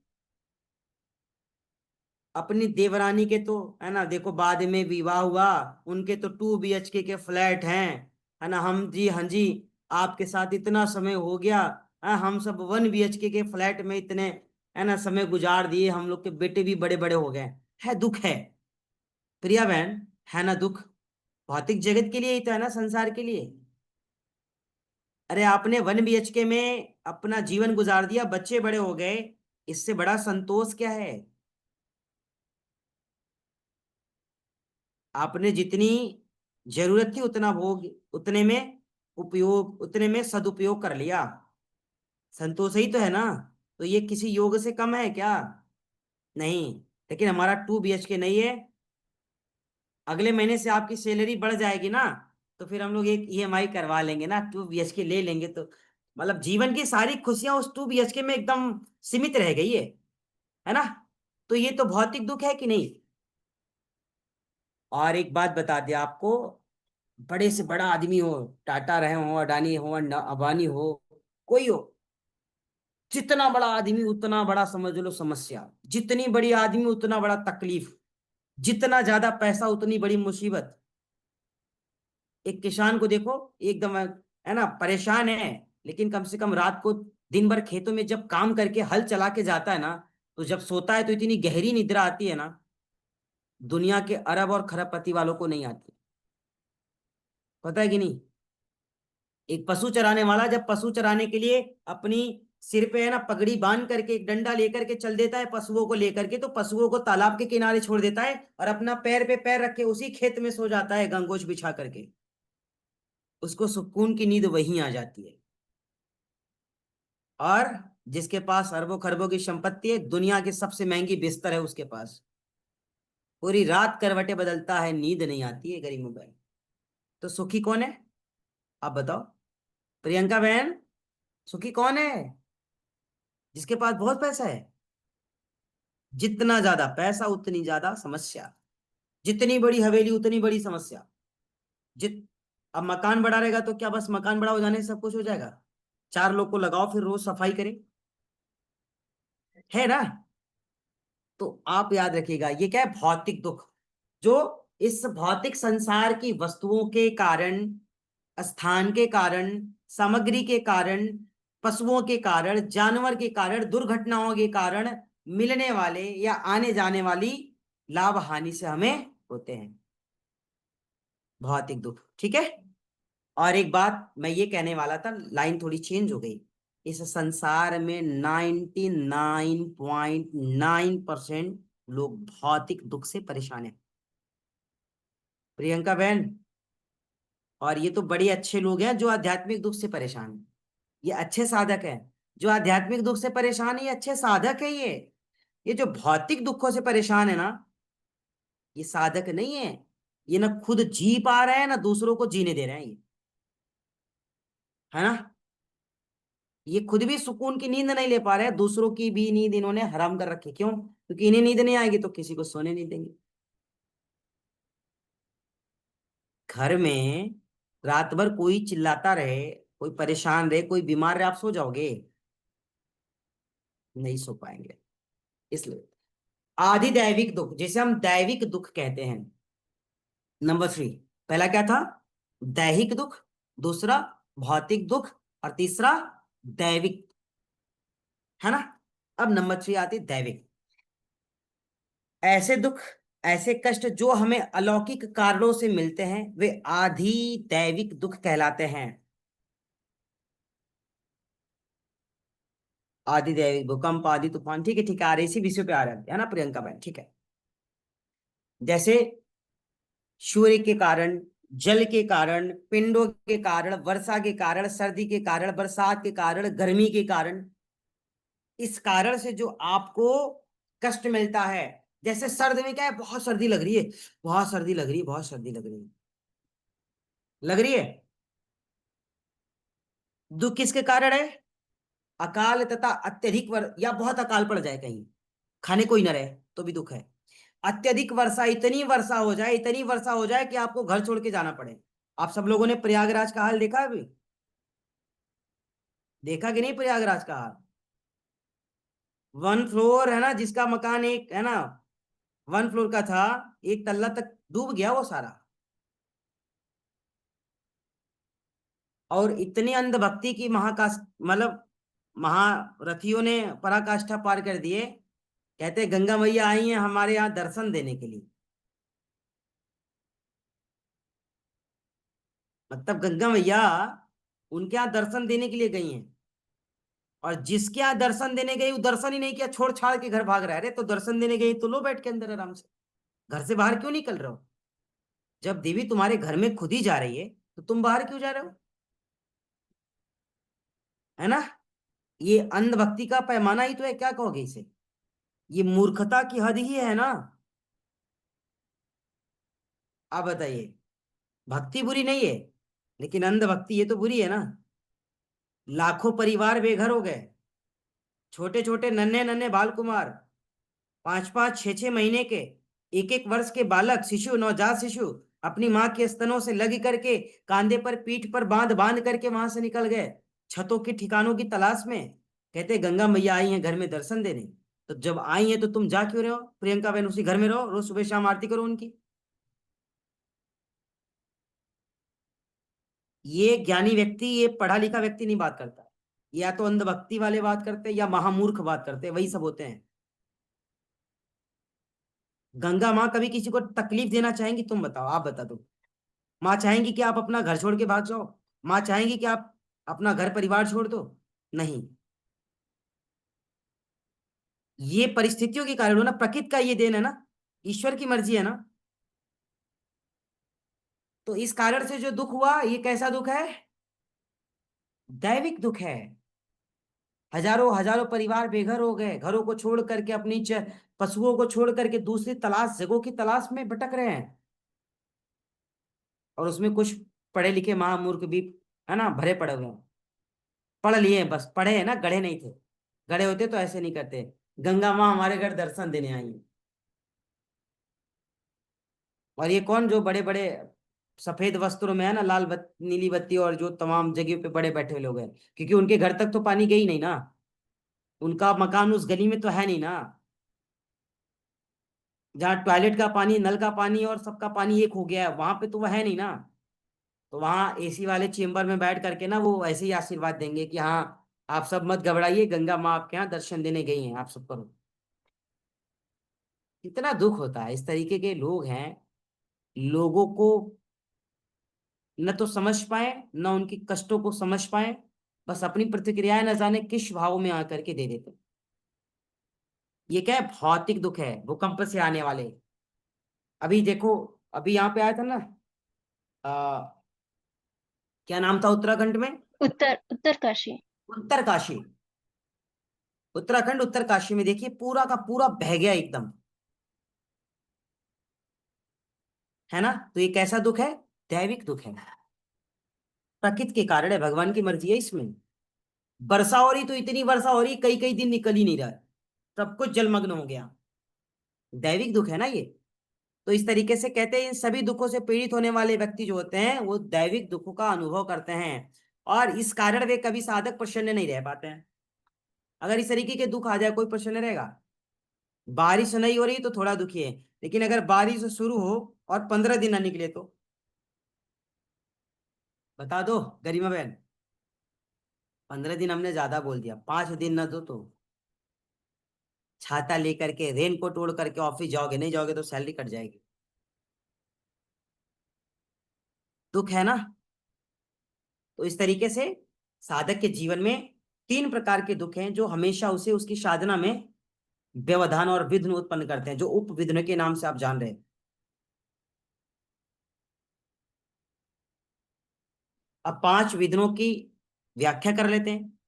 Speaker 1: अपनी देवरानी के तो है ना, देखो बाद में विवाह हुआ, उनके तो 2 BHK के फ्लैट हैं, है ना। हम जी, हाँ जी, आपके साथ इतना समय हो गया, हम सब 1 BHK के फ्लैट में इतने, है ना, समय गुजार दिए, हम लोग के बेटे भी बड़े बड़े हो गए। है दुख है, प्रिया बहन, है ना दुख। भौतिक जगत के लिए ही तो है ना, संसार के लिए। अरे आपने 1 BHK में अपना जीवन गुजार दिया, बच्चे बड़े हो गए, इससे बड़ा संतोष क्या है। आपने जितनी जरूरत थी उतना भोग, उतने में उपयोग, उतने में सदुपयोग कर लिया, संतोष ही तो है ना। तो ये किसी योग से कम है क्या? नहीं। लेकिन हमारा 2 BHK नहीं है। अगले महीने से आपकी सैलरी बढ़ जाएगी ना, तो फिर हम लोग एक EMI करवा लेंगे ना, 2 BHK ले लेंगे, तो मतलब जीवन की सारी खुशियां उस 2 BHK में एकदम सीमित रह गई है ना। तो ये तो भौतिक दुख है कि नहीं। और एक बात बता दिया आपको, बड़े से बड़ा आदमी हो, टाटा रहे हो, अडानी हो, अंबानी हो, कोई हो, जितना बड़ा आदमी उतना बड़ा समझ लो समस्या, जितनी बड़ी आदमी उतना बड़ा तकलीफ, जितना ज्यादा पैसा उतनी बड़ी मुसीबत। एक किसान को देखो, एकदम है ना परेशान है, लेकिन कम से कम रात को दिन भर खेतों में जब काम करके हल चला के जाता है ना, तो जब सोता है तो इतनी गहरी निद्रा आती है ना, दुनिया के अरब और खरबपति वालों को नहीं आती। पता है कि नहीं। एक पशु चराने वाला जब पशु चराने के लिए अपनी सिर पे है ना पगड़ी बांध करके एक डंडा लेकर के चल देता है पशुओं को लेकर के, तो पशुओं को तालाब के किनारे छोड़ देता है और अपना पैर पे पैर रख के उसी खेत में सो जाता है गंगोच बिछा करके। उसको सुकून की नींद वहीं आ जाती है। और जिसके पास अरबों खरबों की संपत्ति है, दुनिया की सबसे महंगी बिस्तर है उसके पास, पूरी रात करवटें बदलता है, नींद नहीं आती है गरीब मोबाइल। तो सुखी कौन है, आप बताओ प्रियंका बहन, सुखी कौन है? जिसके पास बहुत पैसा है। जितना ज्यादा पैसा उतनी ज्यादा समस्या, जितनी बड़ी हवेली उतनी बड़ी समस्या। जित अब मकान बड़ा रहेगा तो क्या बस मकान बड़ा हो जाने से सब कुछ हो जाएगा? 4 लोग को लगाओ फिर रोज सफाई करें, है ना। तो आप याद रखिएगा, ये क्या है, भौतिक दुख, जो इस भौतिक संसार की वस्तुओं के कारण, स्थान के कारण, सामग्री के कारण, पशुओं के कारण, जानवर के कारण, दुर्घटनाओं के कारण मिलने वाले या आने जाने वाली लाभ हानि से हमें होते हैं, भौतिक दुख, ठीक है। और एक बात मैं ये कहने वाला था, लाइन थोड़ी चेंज हो गई। इस संसार में 99.9% लोग भौतिक दुख से परेशान है, प्रियंका बहन। और ये तो बड़े अच्छे लोग हैं जो आध्यात्मिक दुख से परेशान है, ये अच्छे साधक हैं। जो आध्यात्मिक दुख से परेशान है ये अच्छे साधक है। ये जो भौतिक दुखों से परेशान है ना, ये साधक नहीं है। ये ना खुद जी पा रहे हैं ना दूसरों को जीने दे रहे हैं, ये है ना। ये खुद भी सुकून की नींद नहीं ले पा रहे हैं, दूसरों की भी नींद इन्होंने हराम कर रखी। क्यों? क्योंकि इन्हें नींद नहीं आएगी तो किसी को सोने नहीं देंगे। घर में रात भर कोई चिल्लाता रहे, कोई परेशान रहे, कोई बीमार रहे, आप सो जाओगे? नहीं सो पाएंगे। इसलिए आधि दैविक दुख, जिसे हम दैविक दुख कहते हैं, नंबर 3। पहला क्या था? दैहिक दुख, दूसरा भौतिक दुख, और तीसरा दैविक, है ना। अब नंबर 3 आती दैविक। ऐसे दुख, ऐसे कष्ट जो हमें अलौकिक कारणों से मिलते हैं वे आधि दैविक दुख कहलाते हैं। आदि दैविक, भूकंप, आदि तूफान, ठीक है ठीक है, आ रहे इसी विषय पे आ रहे हैं, है ना प्रियंका बहन, ठीक है। जैसे सूर्य के कारण, जल के कारण, पिंडों के कारण, वर्षा के कारण, सर्दी के कारण, बरसात के कारण, गर्मी के कारण, इस कारण से जो आपको कष्ट मिलता है। जैसे सर्द में क्या है, बहुत सर्दी लग रही है, बहुत सर्दी लग रही है, बहुत सर्दी लग रही है, लग रही है। दुख किसके कारण है? अकाल तथा अत्यधिक या बहुत अकाल पड़ जाए कहीं, खाने कोई ना रहे तो भी दुख है। अत्यधिक वर्षा, इतनी वर्षा हो जाए कि आपको घर छोड़ के जाना पड़े। आप सब लोगों ने प्रयागराज का हाल देखा है अभी? देखा कि नहीं प्रयागराज का हाल? 1 फ्लोर है ना, जिसका मकान एक है ना 1 फ्लोर का था, 1 तल्ला तक डूब गया वो सारा। और इतनी अंधभक्ति की महाकाश, मतलब महारथियों ने पराकाष्ठा पार कर दिए। कहते गंगा मैया आई हैं हमारे यहाँ दर्शन देने के लिए। मतलब गंगा मैया उनके यहाँ दर्शन देने के लिए गई हैं। और जिसके यहाँ दर्शन देने गई वो दर्शन ही नहीं किया, छोड़ छाड़ के घर भाग रहा है। अरे तो दर्शन देने गई तो लो बैठ के अंदर आराम से, घर से बाहर क्यों निकल रहे हो? जब देवी तुम्हारे घर में खुद ही जा रही है तो तुम बाहर क्यों जा रहे हो? है ना? ये अंधभक्ति का पैमाना ही तो है, क्या कहोगे इसे? ये मूर्खता की हद ही है ना। आप बताइए, भक्ति बुरी नहीं है, लेकिन अंधभक्ति ये तो बुरी है ना। लाखों परिवार बेघर हो गए, छोटे छोटे नन्हे नन्हे बाल कुमार, 5 5 6 6 महीने के, 1 1 वर्ष के बालक, शिशु, नवजात शिशु अपनी माँ के स्तनों से लग करके कांधे पर पीठ पर बांध बांध करके वहां से निकल गए छतों के ठिकानों की तलाश में। कहते गंगा मैया आई हैं घर में दर्शन देने। तो जब आई हैं तो तुम जा क्यों रहे हो? प्रियंका बहन उसी घर में रहो, रोज सुबह शाम आरती करो उनकी। ये ज्ञानी व्यक्ति, ये पढ़ा लिखा व्यक्ति नहीं बात करता। या तो अंधभक्ति वाले बात करते हैं या महामूर्ख बात करते हैं, वही सब होते हैं। गंगा माँ कभी किसी को तकलीफ देना चाहेंगी? तुम बताओ, आप बता दो। माँ चाहेंगी कि आप अपना घर छोड़ के भाग जाओ? माँ चाहेंगी कि आप अपना घर परिवार छोड़ दो? नहीं। ये परिस्थितियों के कारण हो ना, प्रकृति का ये देन है ना, ईश्वर की मर्जी है ना। तो इस कारण से जो दुख हुआ, ये कैसा दुख है? दैविक दुख है। हजारों हजारों परिवार बेघर हो गए, घरों को छोड़ करके अपनी पशुओं को छोड़ करके दूसरी तलाश, जगहों की तलाश में भटक रहे हैं। और उसमें कुछ पढ़े लिखे महामूर्ख भी है ना भरे पड़े हुए हैं। पढ़ लिए हैं, बस पढ़े हैं ना, गढ़े नहीं थे। गढ़े होते तो ऐसे नहीं करते। गंगा माँ हमारे घर दर्शन देने आई है। और ये कौन जो बड़े बड़े सफेद वस्त्रों में है ना, नीली बत्ती और जो तमाम जगह पे बड़े बैठे हुए लोग हैं, क्योंकि उनके घर तक तो पानी गई नहीं ना। उनका मकान उस गली में तो है नहीं ना, जहाँ टॉयलेट का पानी, नल का पानी और सबका पानी एक हो गया है, वहां पे तो वह है नहीं ना। तो वहां एसी वाले चेम्बर में बैठ करके ना वो ऐसे ही आशीर्वाद देंगे कि हाँ आप सब मत घबराइए, गंगा माँ आपके यहाँ दर्शन देने गई हैं, आप सब करो। कितना दुख होता है, इस तरीके के लोग हैं। लोगों को न तो समझ पाए, न उनकी कष्टों को समझ पाए, बस अपनी प्रतिक्रियाएं न जाने किस भाव में आकर के दे देते। ये क्या है? भौतिक दुख है, भूकंप से आने वाले। अभी देखो, अभी यहाँ पे आया था ना, आ, क्या नाम था उत्तराखंड में?
Speaker 3: उत्तरकाशी।
Speaker 1: उत्तरकाशी। उत्तराखंड उत्तरकाशी में देखिए पूरा का पूरा बह गया एकदम। है ना? तो ये कैसा दुख है? दैविक दुख है। प्रकृति के कारण है, भगवान की मर्जी है इसमें। वर्षा हो रही तो इतनी वर्षा हो रही, कई कई दिन निकल ही नहीं रहा है, सब कुछ जलमग्न हो गया। दैविक दुख है ना ये। तो इस तरीके से कहते हैं इन सभी दुखों से पीड़ित होने वाले व्यक्ति जो होते हैं वो दैविक दुखों का अनुभव करते हैं। और इस कारण वे कभी साधक प्रसन्न नहीं रह पाते हैं। अगर इस तरीके के दुख आ जाए, कोई प्रसन्न रहेगा? बारिश नहीं हो रही तो थोड़ा दुखी है, लेकिन अगर बारिश शुरू हो और 15 दिन ना निकले तो बता दो गरिमा बहन। 15 दिन हमने ज्यादा बोल दिया, 5 दिन ना दो तो छाता लेकर के रेन कोट ओढ़ करके ऑफिस जाओगे, नहीं जाओगे तो सैलरी कट जाएगी। दुख है ना? तो इस तरीके से साधक के जीवन में 3 प्रकार के दुख हैं जो हमेशा उसे उसकी साधना में व्यवधान और विघ्न उत्पन्न करते हैं, जो उप विघ्न के नाम से आप जान रहे हैं। अब 5 विघ्नों की व्याख्या कर लेते हैं,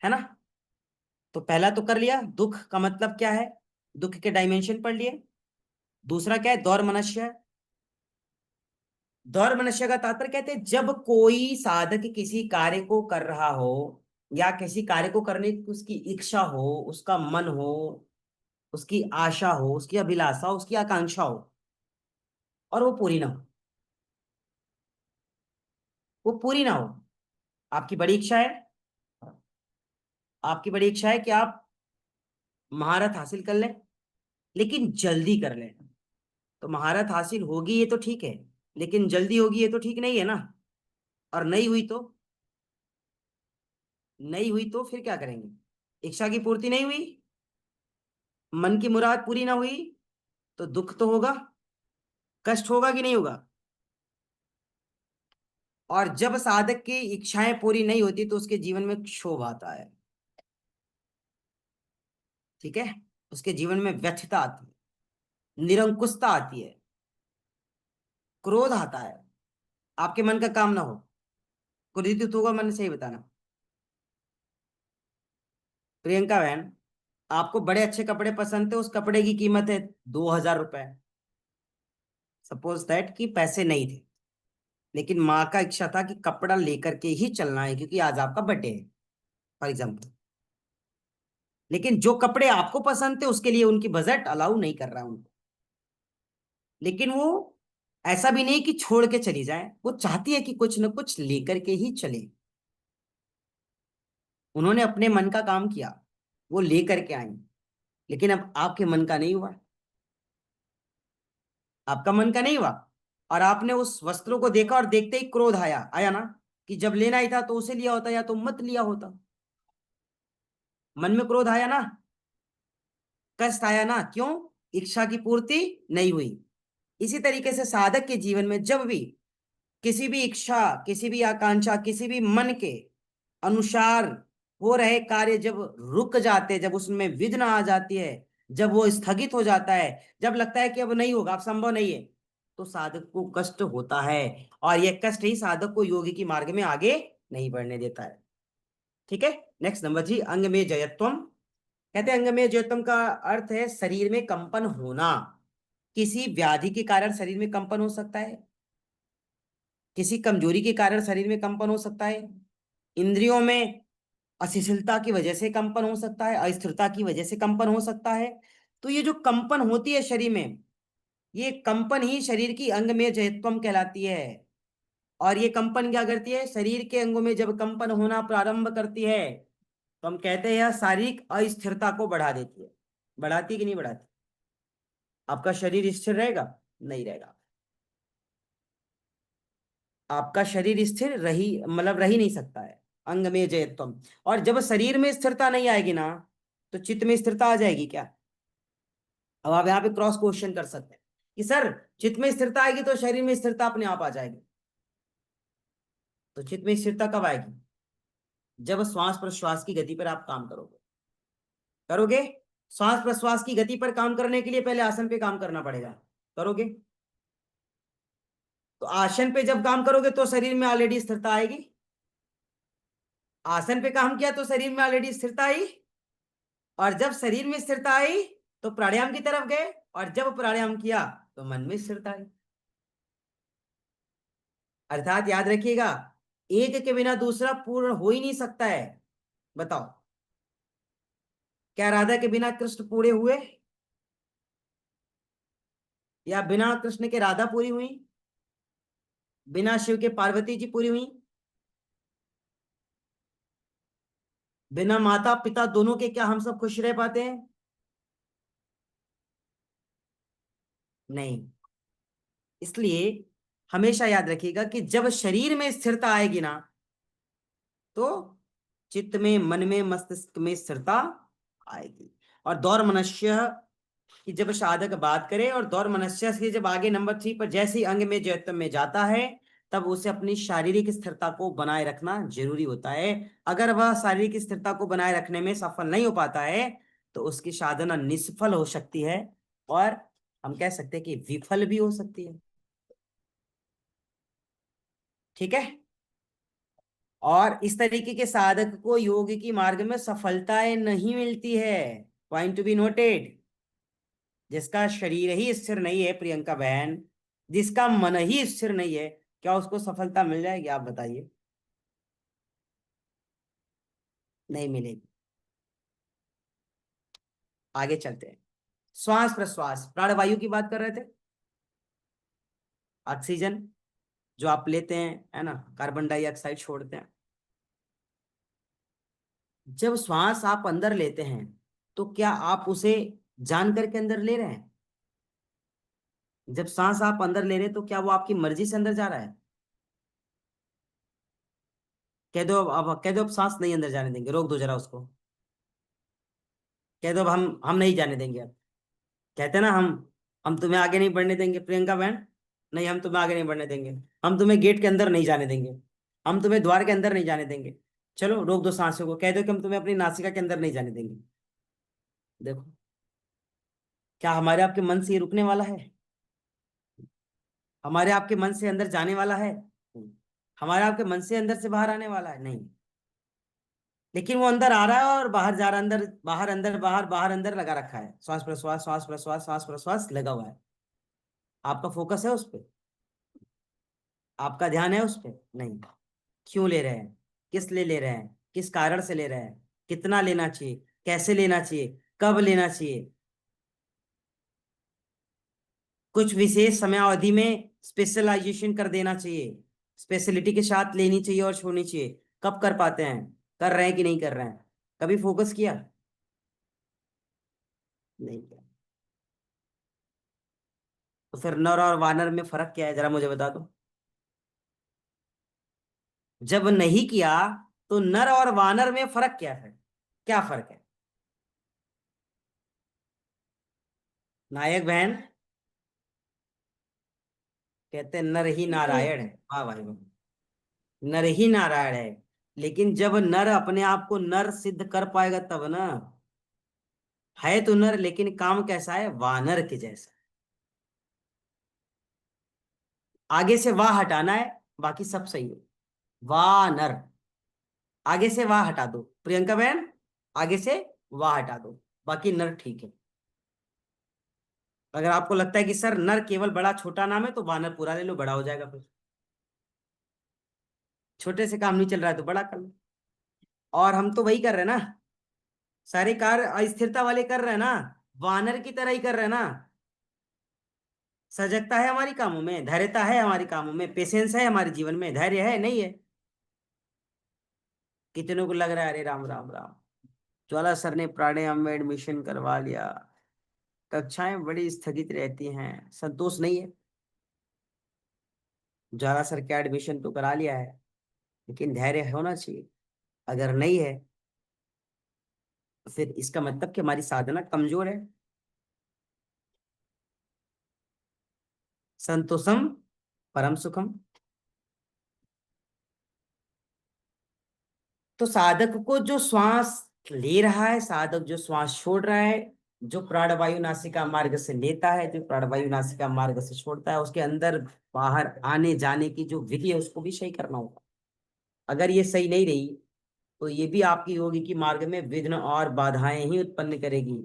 Speaker 1: है ना? तो पहला तो कर लिया, दुख का मतलब क्या है, दुख के डायमेंशन पढ़ लिए। दूसरा क्या है? दौर मनुष्य। दौर मनुष्य का तात्पर्य कहते हैं जब कोई साधक किसी कार्य को कर रहा हो या किसी कार्य को करने की उसकी इच्छा हो, उसका मन हो, उसकी आशा हो, उसकी अभिलाषा हो, उसकी आकांक्षा हो, और वो पूरी ना हो, वो पूरी ना हो। आपकी बड़ी इच्छा है, आपकी बड़ी इच्छा है कि आप महारत हासिल कर लें, लेकिन जल्दी कर लें। तो महारत हासिल होगी ये तो ठीक है, लेकिन जल्दी होगी ये तो ठीक नहीं है ना। और नहीं हुई तो, नहीं हुई तो फिर क्या करेंगे? इच्छा की पूर्ति नहीं हुई, मन की मुराद पूरी ना हुई, तो दुख तो होगा, कष्ट होगा कि नहीं होगा? और जब साधक की इच्छाएं पूरी नहीं होती तो उसके जीवन में क्षोभ आता है। ठीक है, उसके जीवन में व्यथता आती है, निरंकुशता आती है, क्रोध आता है, आपके मन का काम ना हो। क्रोधित होगा मन, सही बताना। प्रियंका बहन, आपको बड़े अच्छे कपड़े पसंद थे, उस कपड़े की कीमत है 2,000 रुपए। सपोज दैट कि पैसे नहीं थे, लेकिन माँ का इच्छा था कि कपड़ा लेकर के ही चलना है क्योंकि आज आपका बर्थडे है, फॉर एग्जाम्पल। लेकिन जो कपड़े आपको पसंद थे उसके लिए उनकी बजट अलाउ नहीं कर रहा है उनको। लेकिन वो ऐसा भी नहीं कि छोड़ के चली जाए, वो चाहती है कि कुछ न कुछ लेकर के ही चले। उन्होंने अपने मन का काम किया, वो लेकर के आई, लेकिन अब आपके मन का नहीं हुआ, आपका मन का नहीं हुआ। और आपने उस वस्त्रों को देखा और देखते ही क्रोध आया, आया ना? कि जब लेना ही था तो उसे लिया होता या तो मत लिया होता। मन में क्रोध आया ना, कष्ट आया ना, क्यों? इच्छा की पूर्ति नहीं हुई। इसी तरीके से साधक के जीवन में जब भी किसी भी इच्छा, किसी भी आकांक्षा, किसी भी मन के अनुसार हो रहे कार्य जब रुक जाते, जब उसमें विघ्न आ जाती है, जब वो स्थगित हो जाता है, जब लगता है कि अब नहीं होगा, अब संभव नहीं है, तो साधक को कष्ट होता है। और यह कष्ट ही साधक को योगी की मार्ग में आगे नहीं बढ़ने देता है। ठीक है, नेक्स्ट नंबर जी, अंग में जयत्वम। कहते हैं अंग में जयत्वम का अर्थ है शरीर में कंपन होना। किसी व्याधि के कारण शरीर में कंपन हो सकता है, किसी कमजोरी के कारण शरीर में कंपन हो सकता है, इंद्रियों में अशिथिलता की वजह से कंपन हो सकता है, अस्थिरता की वजह से कंपन हो सकता है। तो ये जो कंपन होती है शरीर में, ये कंपन ही शरीर की अंग में जयत्वम कहलाती है। और ये कंपन क्या करती है? शरीर के अंगों में जब कंपन होना प्रारंभ करती है तो हम कहते हैं यह शारीरिक अस्थिरता को बढ़ा देती है। बढ़ाती है कि नहीं बढ़ाती? आपका शरीर स्थिर रहेगा? नहीं रहेगा। आपका शरीर स्थिर रही मतलब रह ही नहीं सकता है। अंग में जयत्वम। और जब शरीर में स्थिरता नहीं आएगी ना, तो चित्त में स्थिरता आ जाएगी क्या? अब आप यहाँ पे क्रॉस क्वेश्चन कर सकते हैं कि सर, चित्त में स्थिरता आएगी तो शरीर में स्थिरता अपने आप आ जाएगी। तो चित्त में स्थिरता कब आएगी? जब श्वास प्रश्वास की गति पर आप काम करोगे। करोगे? श्वास प्रश्वास की गति पर काम करने के लिए पहले आसन पे काम करना पड़ेगा। करोगे? तो आसन पे जब काम करोगे तो शरीर में ऑलरेडी स्थिरता आएगी। आसन पे काम किया तो शरीर में ऑलरेडी स्थिरता आई। और जब शरीर में स्थिरता आई तो प्राणायाम की तरफ गए, और जब प्राणायाम किया तो मन में स्थिरता आई। अर्थात याद रखिएगा, एक के बिना दूसरा पूर्ण हो ही नहीं सकता है। बताओ, क्या राधा के बिना कृष्ण पूरे हुए, या बिना कृष्ण के राधा पूरी हुई, बिना शिव के पार्वती जी पूरी हुई, बिना माता पिता दोनों के क्या हम सब खुश रह पाते हैं? नहीं। इसलिए हमेशा याद रखिएगा कि जब शरीर में स्थिरता आएगी ना, तो चित्त में, मन में, मस्तिष्क में स्थिरता आएगी। और दौर मनुष्य की जब साधक बात करे, और दौर मनुष्य से जब आगे नंबर 3 पर जैसे ही अंग में जैत्व में जाता है, तब उसे अपनी शारीरिक स्थिरता को बनाए रखना जरूरी होता है। अगर वह शारीरिक स्थिरता को बनाए रखने में सफल नहीं हो पाता है तो उसकी साधना निष्फल हो सकती है, और हम कह सकते हैं कि विफल भी हो सकती है। ठीक है। और इस तरीके के साधक को योग की मार्ग में सफलताएं नहीं मिलती है। Point to be noted. जिसका शरीर ही स्थिर नहीं है प्रियंका बहन, जिसका मन ही स्थिर नहीं है, क्या उसको सफलता मिल जाएगी? आप बताइए। नहीं मिलेगी। आगे चलते हैं। श्वास प्रश्वास, प्राणवायु की बात कर रहे थे। ऑक्सीजन जो आप लेते हैं, है ना, कार्बन डाइऑक्साइड छोड़ते हैं। जब श्वास आप अंदर लेते हैं तो क्या आप उसे जान करके अंदर ले रहे हैं? जब सांस आप अंदर ले रहे हैं तो क्या वो आपकी मर्जी से अंदर जा रहा है? कह दो अब कह दो अब सांस नहीं अंदर जाने देंगे, रोक दो जरा उसको। कह दो अब हम नहीं जाने देंगे अब। कहते हैं ना, हम तुम्हें आगे नहीं बढ़ने देंगे प्रियंका बहन। नहीं, हम तुम्हें आगे नहीं बढ़ने देंगे। हम तुम्हें गेट के अंदर नहीं जाने देंगे। हम तुम्हें द्वार के अंदर नहीं जाने देंगे। चलो रोक दो सांसों को, कह दो कि हम तुम्हें अपनी नासिका के अंदर नहीं जाने देंगे। देखो, क्या हमारे आपके मन से ये रुकने वाला है? हमारे आपके मन से अंदर जाने वाला है? नहीं। हमारे आपके मन से अंदर से बाहर आने वाला है? नहीं। लेकिन वो अंदर आ रहा है और बाहर जा रहा है, अंदर बाहर, बाहर अंदर लगा रखा है। श्वास प्रश्वास, श्वास प्रश्वास, श्वास प्रश्वास लगा हुआ है। आपका फोकस है उस पर? आपका ध्यान है उस पर? नहीं। क्यों ले रहे हैं? किस लिए ले रहे हैं? किस कारण से ले रहे हैं? कितना लेना चाहिए? कैसे लेना चाहिए? कब लेना चाहिए? कुछ विशेष समयावधि में स्पेशलाइजेशन कर देना चाहिए, स्पेशलिटी के साथ लेनी चाहिए और छोड़नी चाहिए। कब कर पाते हैं? कर रहे हैं कि नहीं कर रहे हैं? कभी फोकस किया? नहीं किया। तो फिर नर और वानर में फर्क क्या है, जरा मुझे बता दो। जब नहीं किया तो नर और वानर में फर्क क्या है? क्या फर्क है? नायक बहन कहते हैं नर ही
Speaker 3: जी।
Speaker 1: नारायण है। वाह भाई वाह। नर ही नारायण है। लेकिन जब नर अपने आप को नर सिद्ध कर पाएगा तब ना। है तो नर, लेकिन काम कैसा है? वानर के जैसा। आगे से वाह हटाना है, बाकी सब सही है। वानर। आगे से वाह हटा दो प्रियंका बहन। आगे से वाह हटा दो, बाकी नर ठीक है। अगर आपको लगता है कि सर नर केवल बड़ा छोटा नाम है तो वानर पूरा ले लो, बड़ा हो जाएगा फिर। छोटे से काम नहीं चल रहा है तो बड़ा कर लो। और हम तो वही कर रहे हैं ना, सारे कार्य अस्थिरता वाले कर रहे हैं ना, वानर की तरह ही कर रहे हैं ना। सजगता है हमारी कामों में, धैर्यता है हमारी कामों में, पेशेंस है हमारे जीवन में, धैर्य है नहीं है? कितनों को लग रहा है अरे राम राम राम, ज्वाला सर ने प्राणायाम में एडमिशन करवा लिया, कक्षाएं बड़ी स्थगित रहती हैं, संतोष नहीं है। ज्वाला सर का एडमिशन तो करा लिया है, लेकिन धैर्य होना चाहिए। अगर नहीं है तो फिर इसका मतलब कि हमारी साधना कमजोर है। संतोषम परम सुखम। तो साधक को जो श्वास ले रहा है, साधक जो श्वास छोड़ रहा है, जो प्राणवायु नासिका मार्ग से लेता है, जो प्राणवायु नासिका मार्ग से छोड़ता है, उसके अंदर बाहर आने जाने की जो विधि है उसको भी सही करना होगा। अगर ये सही नहीं रही तो ये भी आपकी योगी की मार्ग में विघ्न और बाधाएं ही उत्पन्न करेगी।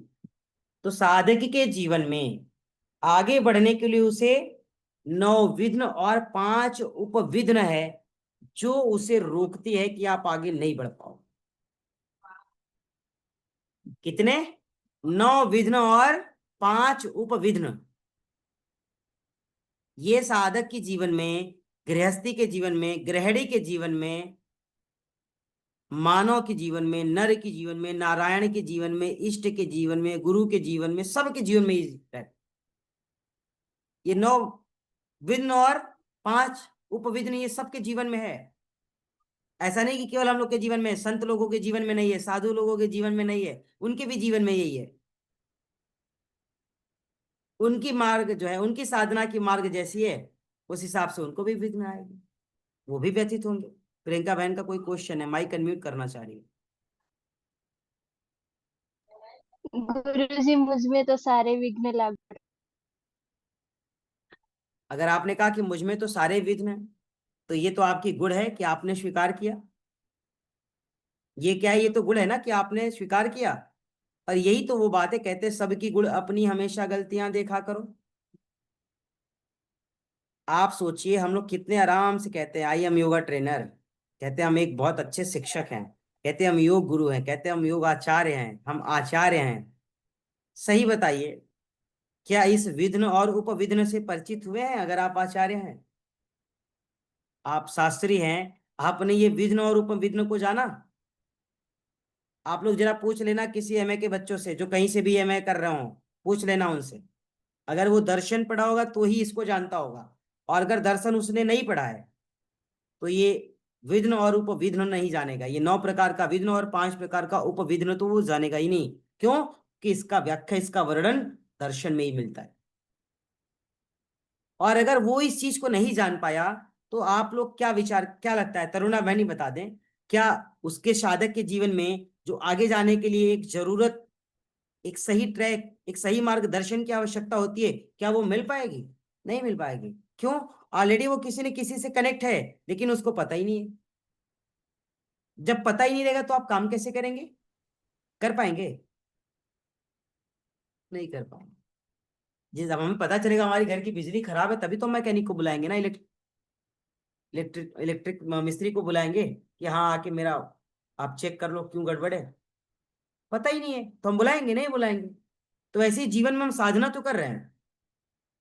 Speaker 1: तो साधक के जीवन में आगे बढ़ने के लिए उसे 9 विघ्न और 5 उपविघ्न है जो उसे रोकती है कि आप आगे नहीं बढ़ पाओ। कितने? 9 विघ्न और 5 उपविघ्न। ये साधक के जीवन में, गृहस्थी के जीवन में, गृहिणी के जीवन में, मानव के जीवन में, नर के जीवन में, नारायण के जीवन में, इष्ट के जीवन में, गुरु के जीवन में, सबके जीवन में ये 9 विघ्न और 5 उपविघ्न ये सबके जीवन में है। ऐसा नहीं कि केवल हम लोग के जीवन में, संत लोगों के जीवन में नहीं है, साधु लोगों के जीवन में नहीं है, उनके भी जीवन में यही है। उनकी मार्ग जो है, उनकी साधना की मार्ग जैसी है, उस हिसाब से उनको भी विघ्न आएगी, वो भी व्यथित होंगे। प्रियंका बहन का कोई क्वेश्चन है? माइक अनम्यूट करना चाह रही है।
Speaker 3: गुरुजी मुझ में तो सारे विघ्न लागू।
Speaker 1: अगर आपने कहा कि मुझ में तो सारे विघ्न हैं, तो ये तो आपकी गुण है कि आपने स्वीकार किया। ये क्या है? ये तो गुण है ना कि आपने स्वीकार किया। और यही तो वो बात है, कहते हैं सबकी गुण अपनी, हमेशा गलतियां देखा करो। आप सोचिए, हम लोग कितने आराम से कहते हैं आई एम योगा ट्रेनर, कहते हैं हम एक बहुत अच्छे शिक्षक हैं, कहते हैं हम योग गुरु हैं, कहते हैं हम योग आचार्य हैं, हम आचार्य हैं। सही बताइए, क्या इस विघ्न और उपविघ्न से परिचित हुए हैं? अगर आप आचार्य हैं, आप शास्त्री हैं, आपने ये विघ्न और उपविघ्न को जाना? आप लोग जरा पूछ लेना किसी एमए के बच्चों से, जो कहीं से भी एमए कर रहे हो, पूछ लेना उनसे। अगर वो दर्शन पढ़ा होगा तो ही इसको जानता होगा, और अगर दर्शन उसने नहीं पढ़ा है तो ये विघ्न और उपविघ्न नहीं जानेगा। ये 9 प्रकार का विघ्न और 5 प्रकार का उपविघ्न तो वो जानेगा ही नहीं। क्यों? कि इसका व्याख्या, इसका वर्णन दर्शन में ही मिलता है। और अगर वो इस चीज को नहीं जान पाया, तो आप लोग क्या विचार, क्या लगता है, तरुणा बहनी बता दें, क्या उसके साधक के जीवन में जो आगे जाने के लिए एक जरूरत, एक सही ट्रैक, एक सही मार्गदर्शन की आवश्यकता होती है, क्या वो मिल पाएगी? नहीं मिल पाएगी। क्यों? ऑलरेडी वो किसी न किसी से कनेक्ट है, लेकिन उसको पता ही नहीं है। जब पता ही नहीं रहेगा तो आप काम कैसे करेंगे? कर पाएंगे? नहीं कर पाएंगे। जब हमें पता चलेगा हमारी घर की बिजली खराब है, तभी तो मैकेनिक को बुलाएंगे ना, इलेक्ट्रिक इलेक्ट्रिक मिस्त्री को बुलाएंगे कि हाँ आके मेरा आप चेक कर लो क्यों गड़बड़ है। पता ही नहीं है तो हम बुलाएंगे नहीं? बुलाएंगे। तो ऐसे ही जीवन में हम साधना तो कर रहे हैं।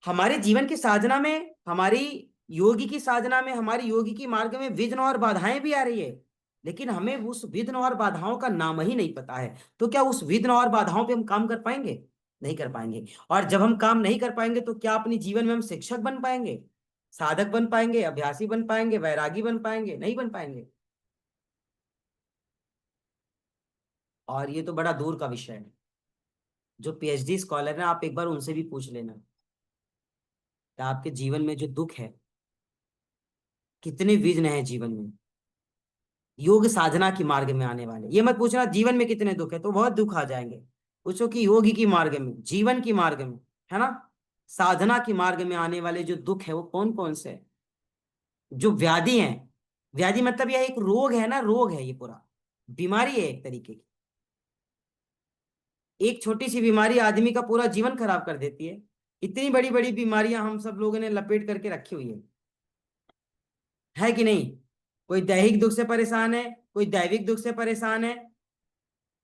Speaker 1: हमारे जीवन की साधना में, हमारी योगी की साधना में, हमारी योगी की मार्ग में विघ्न और बाधाएं भी आ रही है, लेकिन हमें उस विघ्न और बाधाओं का नाम ही नहीं पता है। तो क्या उस विघ्न और बाधाओं पे हम काम कर पाएंगे? नहीं कर पाएंगे। और जब हम काम नहीं कर पाएंगे तो क्या अपने जीवन में हम शिक्षक बन पाएंगे, साधक बन पाएंगे, अभ्यासी बन पाएंगे, वैरागी बन पाएंगे? नहीं बन पाएंगे। और ये तो बड़ा दूर का विषय है। जो पीएचडी स्कॉलर है, आप एक बार उनसे भी पूछ लेना कि आपके जीवन में जो दुख है, कितने विघ्न है जीवन में, योग साधना की मार्ग में आने वाले। ये मत पूछना जीवन में कितने दुख है, तो बहुत दुख आ जाएंगे। पूछो कि योगी की मार्ग में, जीवन की मार्ग में, है ना, साधना की मार्ग में आने वाले जो दुख है वो कौन कौन से हैं? जो व्याधि हैं, व्याधि मतलब यह एक रोग है ना, रोग है ये पूरा, बीमारी है एक तरीके की। एक छोटी सी बीमारी आदमी का पूरा जीवन खराब कर देती है। इतनी बड़ी बड़ी बीमारियां हम सब लोगों ने लपेट करके रखी हुई है कि नहीं? कोई दैहिक दुख से परेशान है, कोई दैविक दुख से परेशान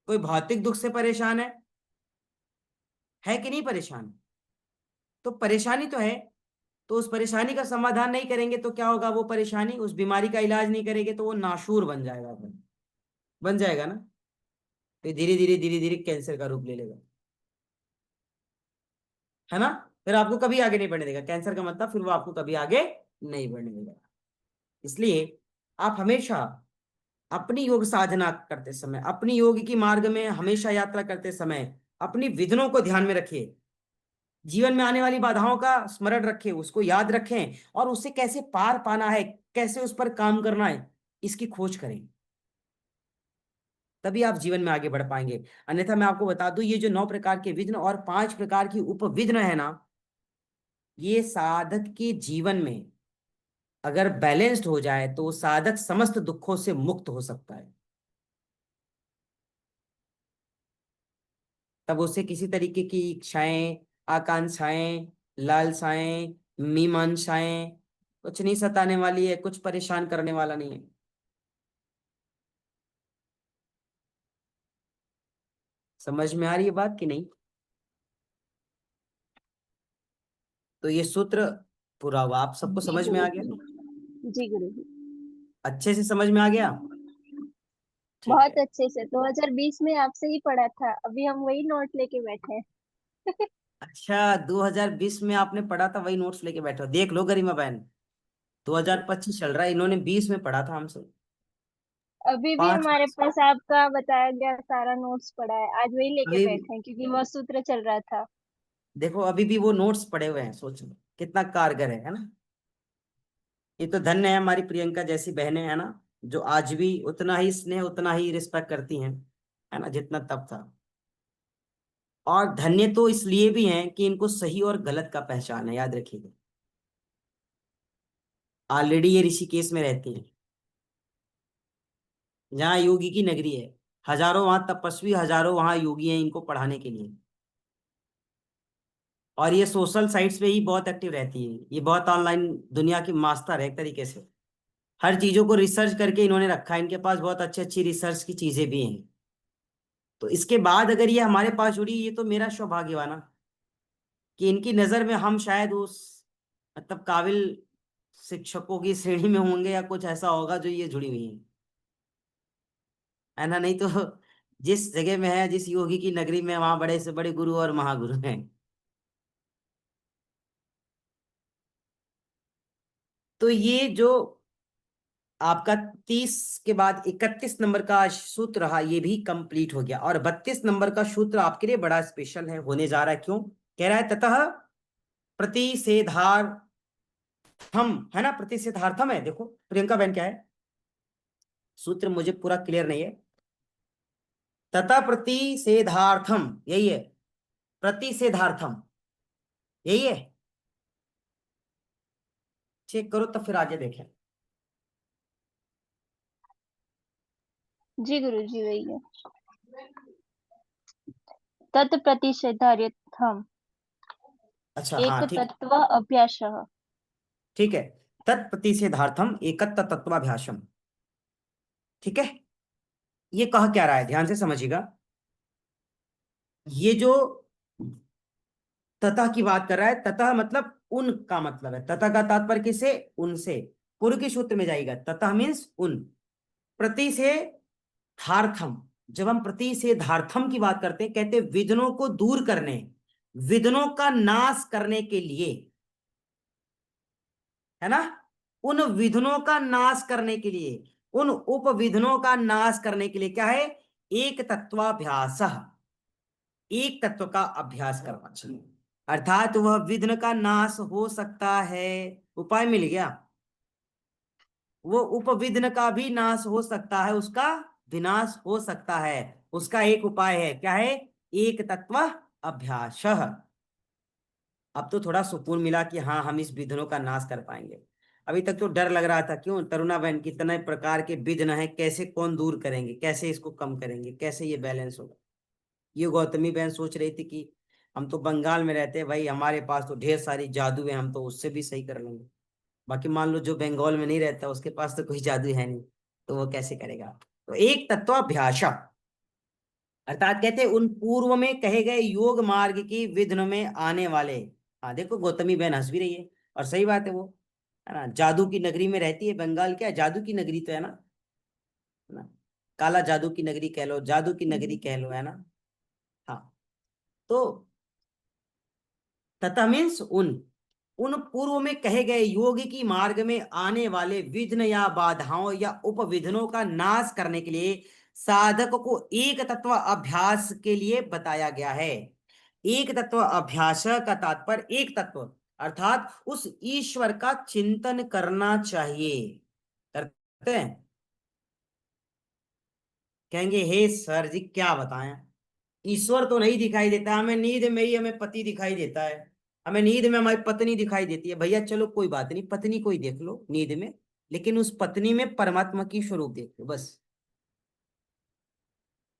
Speaker 1: कोई भौतिक दुख से परेशान है कि नहीं परेशान? तो परेशानी तो है। तो उस परेशानी का समाधान नहीं करेंगे तो क्या होगा? वो परेशानी, उस बीमारी का इलाज नहीं करेंगे तो वो नाशूर बन जाएगा फिर। बन जाएगा ना? फिर धीरे धीरे धीरे धीरे कैंसर का रूप ले लेगा, है ना? फिर आपको कभी आगे नहीं बढ़ने देगा। कैंसर का मतलब फिर वो आपको कभी आगे नहीं बढ़ने देगा। इसलिए आप हमेशा अपनी योग साधना करते समय, अपनी योग की मार्ग में हमेशा यात्रा करते समय अपनी विघ्नों को ध्यान में रखिए। जीवन में आने वाली बाधाओं का स्मरण रखें, उसको याद रखें, और उससे कैसे पार पाना है, कैसे उस पर काम करना है, इसकी खोज करें। तभी आप जीवन में आगे बढ़ पाएंगे। अन्यथा मैं आपको बता दूं, ये जो 9 प्रकार के विघ्न और 5 प्रकार की उपविघ्न है ना, ये साधक के जीवन में अगर बैलेंस्ड हो जाए तो साधक समस्त दुखों से मुक्त हो सकता है। तब उसे किसी तरीके की इच्छाएं, आकांक्षाएं, लालसाएं, मीमांसाएं कुछ नहीं सताने वाली है, कुछ परेशान करने वाला नहीं है। समझ में आ रही है बात कि नहीं? तो ये सूत्र पूरा हुआ, आप सबको
Speaker 3: जी
Speaker 1: समझ में आ
Speaker 3: गुरु
Speaker 1: गया?
Speaker 3: जी। जी गुरु जी।
Speaker 1: अच्छे से समझ में आ गया? ठीक
Speaker 3: बहुत
Speaker 1: है।
Speaker 3: अच्छे से 2020 में आपसे ही पढ़ा था, अभी हम वही नोट लेके बैठे हैं।
Speaker 1: अच्छा, 2020 में आपने पढ़ा था, वही नोट्स लेके बैठे हो? देख लो गरिमा बहन, 2025 चल रहा है, इन्होंने 20 में पढ़ा था हमसे।
Speaker 3: अभी भी
Speaker 1: पांच
Speaker 3: हमारे पास आपका बताया गया सारा नोट्स पड़ा है, आज वही लेके
Speaker 1: अभी
Speaker 3: बैठे हैं क्योंकि वह सूत्र चल रहा था।
Speaker 1: देखो, अभी भी वो नोट्स पड़े हुए हैं, सोचो कितना कारगर है ना? ये तो धन्य है हमारी प्रियंका जैसी बहनें, है ना, जो आज भी उतना ही स्नेह, उतना ही रिस्पेक्ट करती हैं, है ना, जितना तब था। और धन्य तो इसलिए भी हैं कि इनको सही और गलत का पहचान है, याद रखिएगा। ऑलरेडी ये ऋषिकेश में रहती हैं, जहाँ योगी की नगरी है। हजारों वहां तपस्वी, हजारों वहां योगी हैं इनको पढ़ाने के लिए। और ये सोशल साइट्स पे ही बहुत एक्टिव रहती है, ये बहुत ऑनलाइन दुनिया की मास्टर है एक तरीके से। हर चीजों को रिसर्च करके इन्होंने रखा है, इनके पास बहुत अच्छी अच्छी रिसर्च की चीजें भी हैं। तो इसके बाद अगर ये हमारे पास जुड़ी, ये तो मेरा सौभाग्य हुआ ना। कि इनकी नजर में हम शायद उस मतलब काबिल शिक्षकों की श्रेणी में होंगे या कुछ ऐसा होगा जो ये जुड़ी हुई है ना। नहीं तो जिस जगह में है, जिस योगी की नगरी में, वहां बड़े से बड़े गुरु और महागुरु हैं। तो ये जो आपका 30 के बाद 31 नंबर का सूत्र रहा, ये भी कंप्लीट हो गया। और 32 नंबर का सूत्र आपके लिए बड़ा स्पेशल है, होने जा रहा है। क्यों कह रहा है? ततः प्रतिषेधार्थम, है ना, प्रतिषेधार्थम है। देखो प्रियंका बहन, क्या है सूत्र, मुझे पूरा क्लियर नहीं है। ततः प्रतिषेधार्थम, यही है, प्रतिषेधार्थम यही है। चेक करो तब फिर आगे देखें।
Speaker 3: जी गुरु जी, वही है। तत्प्रतिषेधार्थम
Speaker 1: अच्छा
Speaker 3: एक
Speaker 1: हाँ ठीक,
Speaker 3: तत्व अभ्यासः।
Speaker 1: ठीक है। तत्प्रतिषेधार्थम एकत्व तत्वाभ्यासम, ठीक है। ये कह क्या रहा है, ध्यान से समझिएगा। ये जो ततः की बात कर रहा है, ततः मतलब उन का मतलब है। ततः का तात्पर्य किससे? उनसे। पूर्व के सूत्र में जाएगा, ततः मीन्स उन। प्रति से धार्थम, जब हम प्रति से धार्थम की बात करते हैं, कहते हैं विघ्नों को दूर करने, विघ्नों का नाश करने के लिए, है ना। उन विघ्नों का नाश करने के लिए, उन उपविघ्नों का नाश करने के लिए क्या है? एक तत्वाभ्यास, एक तत्व का अभ्यास करना चाहिए। अर्थात वह विघ्न का नाश हो सकता है, उपाय मिल गया। वो उपविघ्न का भी नाश हो सकता है, उसका विनाश हो सकता है। उसका एक उपाय है, क्या है? एक तत्व अभ्यास। अब तो थोड़ा सुकून मिला कि हाँ, हम इस विघ्नों का नाश कर पाएंगे। अभी तक तो डर लग रहा था। क्यों तरुणा बहन? कितने प्रकार के विघ्न है, कैसे कौन दूर करेंगे, कैसे इसको कम करेंगे, कैसे ये बैलेंस होगा। ये गौतमी बहन सोच रही थी कि हम तो बंगाल में रहते हैं भाई, हमारे पास तो ढेर सारी जादू है, हम तो उससे भी सही कर लेंगे। बाकी मान लो जो बंगाल में नहीं रहता, उसके पास तो कोई जादू है नहीं, तो वो कैसे करेगा? तो एक तत्वाभ्यासा, अर्थात कहते हैं उन पूर्व में कहे गए योग मार्ग की विघ्न में आने वाले। हाँ देखो, गौतमी बहन हंस भी रही है, और सही बात है वो, है ना। जादू की नगरी में रहती है बंगाल, क्या है? जादू की नगरी तो है ना। काला जादू की नगरी कह लो, जादू की नगरी कह लो, है ना। हाँ, तो तथा मीन्स उन, उन पूर्व में कहे गए योग की मार्ग में आने वाले विघ्न या बाधाओं या उपविघ्नों का नाश करने के लिए साधक को एक तत्व अभ्यास के लिए बताया गया है। एक तत्व अभ्यास का तात्पर्य एक तत्व, अर्थात उस ईश्वर का चिंतन करना चाहिए। करते हैं? कहेंगे हे सर जी क्या बताएं, ईश्वर तो नहीं दिखाई देता हमें, नींद में ही हमें पति दिखाई देता है, हमें नींद में हमारी पत्नी दिखाई देती है। भैया चलो कोई बात नहीं, पत्नी को ही देख लो नींद में, लेकिन उस पत्नी में परमात्मा की स्वरूप देख लो बस।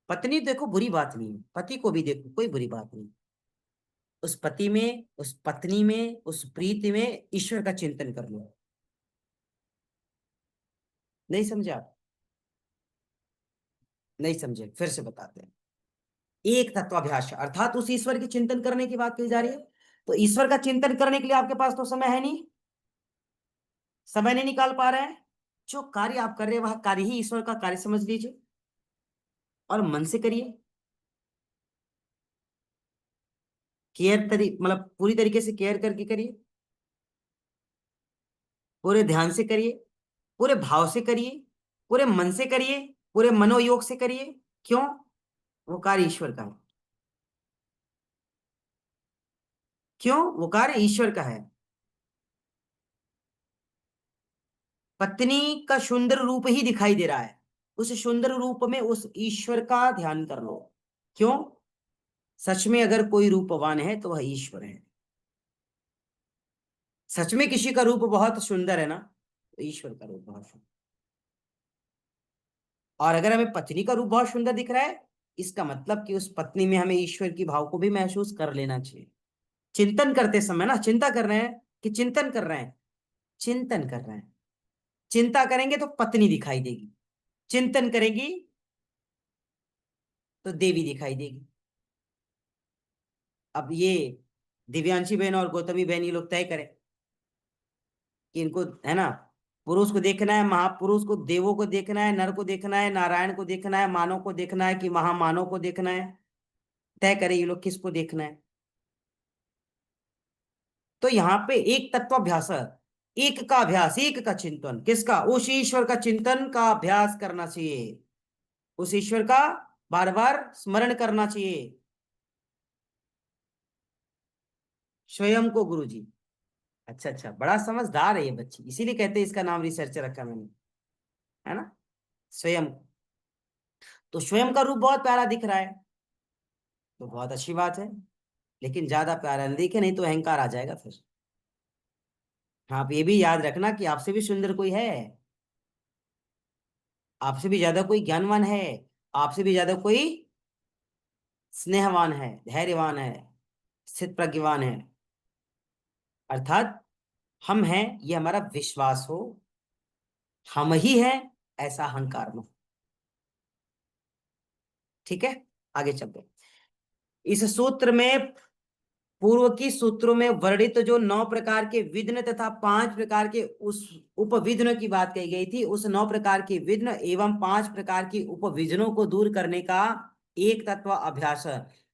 Speaker 1: पत्नी देखो बुरी बात नहीं है, पति को भी देखो, कोई बुरी बात नहीं। उस पति में, उस पत्नी में, उस प्रीति में ईश्वर का चिंतन कर लो। नहीं समझे आप? नहीं समझे, फिर से बताते हैं। एक तत्वाभ्यास अर्थात उस ईश्वर की चिंतन करने की बात कही जा रही है। तो ईश्वर का चिंतन करने के लिए आपके पास तो समय है नहीं, समय नहीं निकाल पा रहे हैं। जो कार्य आप कर रहे हैं वह कार्य ही ईश्वर का कार्य समझ लीजिए, और मन से करिए। केयर मतलब पूरी तरीके से केयर करके करिए, पूरे ध्यान से करिए, पूरे भाव से करिए, पूरे मन से करिए, पूरे मनोयोग से करिए। क्यों? वो कार्य ईश्वर का है। क्यों? वो कार्य ईश्वर का है। पत्नी का सुंदर रूप ही दिखाई दे रहा है, उस सुंदर रूप में उस ईश्वर का ध्यान कर लो। क्यों? सच में अगर कोई रूपवान है तो वह ईश्वर है। सच में किसी का रूप बहुत सुंदर है ना, तो ईश्वर का रूप बहुत सुंदर। और अगर हमें पत्नी का रूप बहुत सुंदर दिख रहा है, इसका मतलब कि उस पत्नी में हमें ईश्वर की भाव को भी महसूस कर लेना चाहिए। चिंतन करते समय ना, चिंता कर रहे हैं कि चिंतन कर रहे हैं, चिंतन कर रहे हैं। चिंता करेंगे तो पत्नी दिखाई देगी, चिंतन करेंगी तो देवी दिखाई देगी। अब ये दिव्यांशी बहन और गौतमी बहन ये लोग तय करें कि इनको, है ना, पुरुष को देखना है, महापुरुष को, देवों को देखना है, नर को देखना है, नारायण को देखना है, मानव को देखना है कि महामानव को देखना है। तय करें ये लोग किसको देखना है। तो यहाँ पे एक तत्वाभ्यास, एक का अभ्यास, एक का चिंतन, किसका? उस ईश्वर का चिंतन का अभ्यास करना चाहिए, उस ईश्वर का बार बार स्मरण करना चाहिए, स्वयं को गुरु जी। अच्छा अच्छा, बड़ा समझदार है ये बच्ची, इसीलिए कहते हैं इसका नाम रिसर्च रखा मैंने, है ना, स्वयं। तो स्वयं का रूप बहुत प्यारा दिख रहा है, तो बहुत अच्छी बात है, लेकिन ज्यादा प्यारा नहीं दिखे, नहीं तो अहंकार आ जाएगा फिर। हाँ, आप ये भी याद रखना कि आपसे भी सुंदर कोई है, आपसे भी ज्यादा कोई ज्ञानवान है, आपसे भी ज्यादा कोई स्नेहवान है, धैर्यवान है, स्थित प्रज्ञवान है। अर्थात हम हैं ये हमारा विश्वास हो, हम ही हैं ऐसा अहंकार में। ठीक है, आगे चलते हैं। इस सूत्र में, पूर्व की सूत्रों में वर्णित जो 9 प्रकार के विघ्न तथा 5 प्रकार के उस उपविघ्न की बात कही गई थी, उस 9 प्रकार के विघ्न एवं 5 प्रकार की उपविघ्नों को दूर करने का एक तत्व अभ्यास,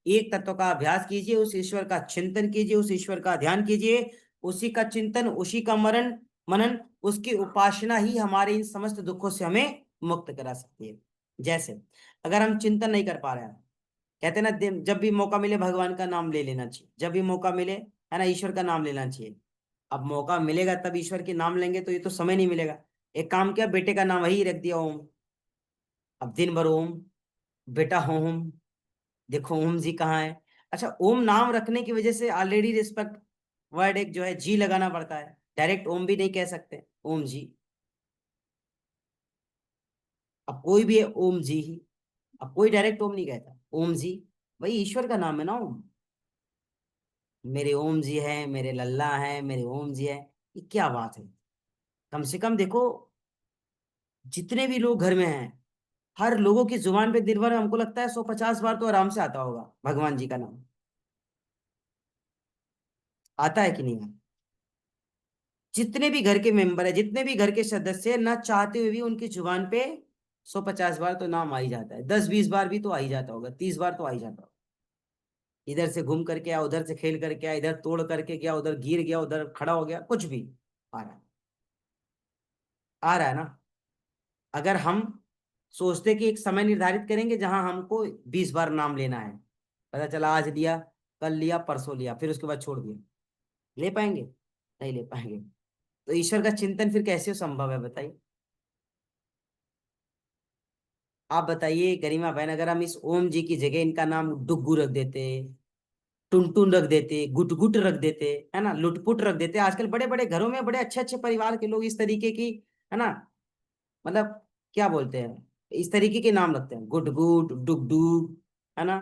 Speaker 1: एक तत्व का अभ्यास कीजिए, उस ईश्वर का चिंतन कीजिए, उस ईश्वर का ध्यान कीजिए, उसी का चिंतन, उसी का मरण मनन, उसकी उपासना ही हमारे इन समस्त दुखों से हमें मुक्त करा सकती है। जैसे अगर हम चिंतन नहीं कर पा रहे हैं, कहते हैं ना, जब भी मौका मिले भगवान का नाम ले लेना चाहिए, जब भी मौका मिले, है ना, ईश्वर का नाम लेना चाहिए। अब मौका मिलेगा तब ईश्वर के नाम लेंगे, तो ये तो समय नहीं मिलेगा। एक काम किया, बेटे का नाम वही रख दिया ओम, अब दिन भर ओम, बेटा ओम, देखो ओम जी कहाँ है। अच्छा, ओम नाम रखने की वजह से ऑलरेडी रिस्पेक्ट वर्ड एक जो है जी लगाना पड़ता है, डायरेक्ट ओम भी नहीं कह सकते, ओम जी। अब कोई भी है ओम जी ही, अब कोई डायरेक्ट ओम नहीं कहता, ओम जी भाई ईश्वर का नाम है ना ओम। मेरे ओम जी है, मेरे लल्ला है, मेरे ओम जी है, ये क्या बात है। कम से कम देखो, जितने भी लोग घर में हैं, हर लोगों की जुबान पे दिन भर हमको लगता है 150 बार तो आराम से आता होगा भगवान जी का नाम। आता है कि नहीं आता? जितने भी घर के मेंबर है, जितने भी घर के सदस्य हैं, ना चाहते हुए भी उनकी जुबान पे 150 बार तो नाम आ ही जाता है, 10-20 बार भी तो आ ही जाता होगा, 30 बार तो आ ही जाता होगा। इधर से घूम करके आया, उधर से खेल करके आया, इधर तोड़ करके गया, उधर गिर गया, उधर खड़ा हो गया, कुछ भी आ रहा है, आ रहा है ना। अगर हम सोचते कि एक समय निर्धारित करेंगे जहां हमको 20 बार नाम लेना है, पता चला आज लिया, कल लिया, परसों लिया, फिर उसके बाद छोड़ दिया, ले पाएंगे? नहीं ले पाएंगे। तो ईश्वर का चिंतन फिर कैसे संभव है बताइए? आप बताइए गरिमा बहन, अगर हम इस ओम जी की जगह इनका नाम डुग्गू रख देते, टुनटुन रख देते, गुटगुट रख देते, है ना, लुटपुट रख देते, आजकल बड़े बड़े घरों में बड़े अच्छे अच्छे परिवार के लोग इस तरीके की, है ना, मतलब क्या बोलते हैं, इस तरीके के नाम रखते हैं, गुट गुट, डुग डुग, है ना,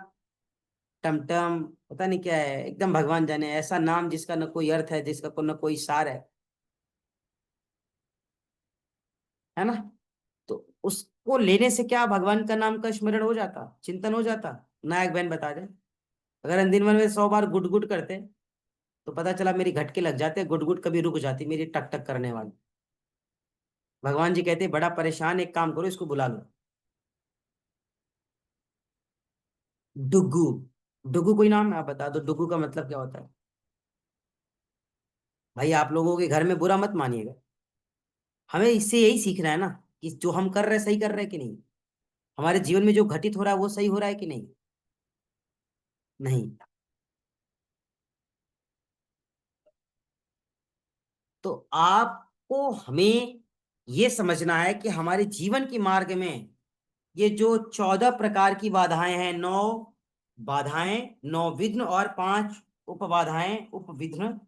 Speaker 1: टमटम, पता नहीं क्या है, एकदम भगवान जाने, ऐसा नाम जिसका न कोई अर्थ है, जिसका न कोई सार है ना। तो उसको लेने से क्या भगवान का नाम का स्मरण हो जाता, चिंतन हो जाता? नायक बहन बता दे। अगर हम दिन भर में 100 बार गुट गुट करते, तो पता चला मेरी घटके लग जाते, गुट गुट कभी रुक जाती मेरी टक टक करने वाली। भगवान जी कहते बड़ा परेशान, एक काम करो इसको बुला लो, डुगू। डुगू कोई नाम है? आप बता दो डुगू का मतलब क्या होता है। भाई आप लोगों के घर में बुरा मत मानिएगा, हमें इससे यही सीखना है ना, कि जो हम कर रहे हैं सही कर रहे हैं कि नहीं, हमारे जीवन में जो घटित हो रहा है वो सही हो रहा है कि नहीं। नहीं। तो आपको हमें ये समझना है कि हमारे जीवन के मार्ग में ये जो 14 प्रकार की बाधाएं हैं, 9 बाधाएं, 9 विघ्न और 5 उपबाधाएं, उपविघ्न,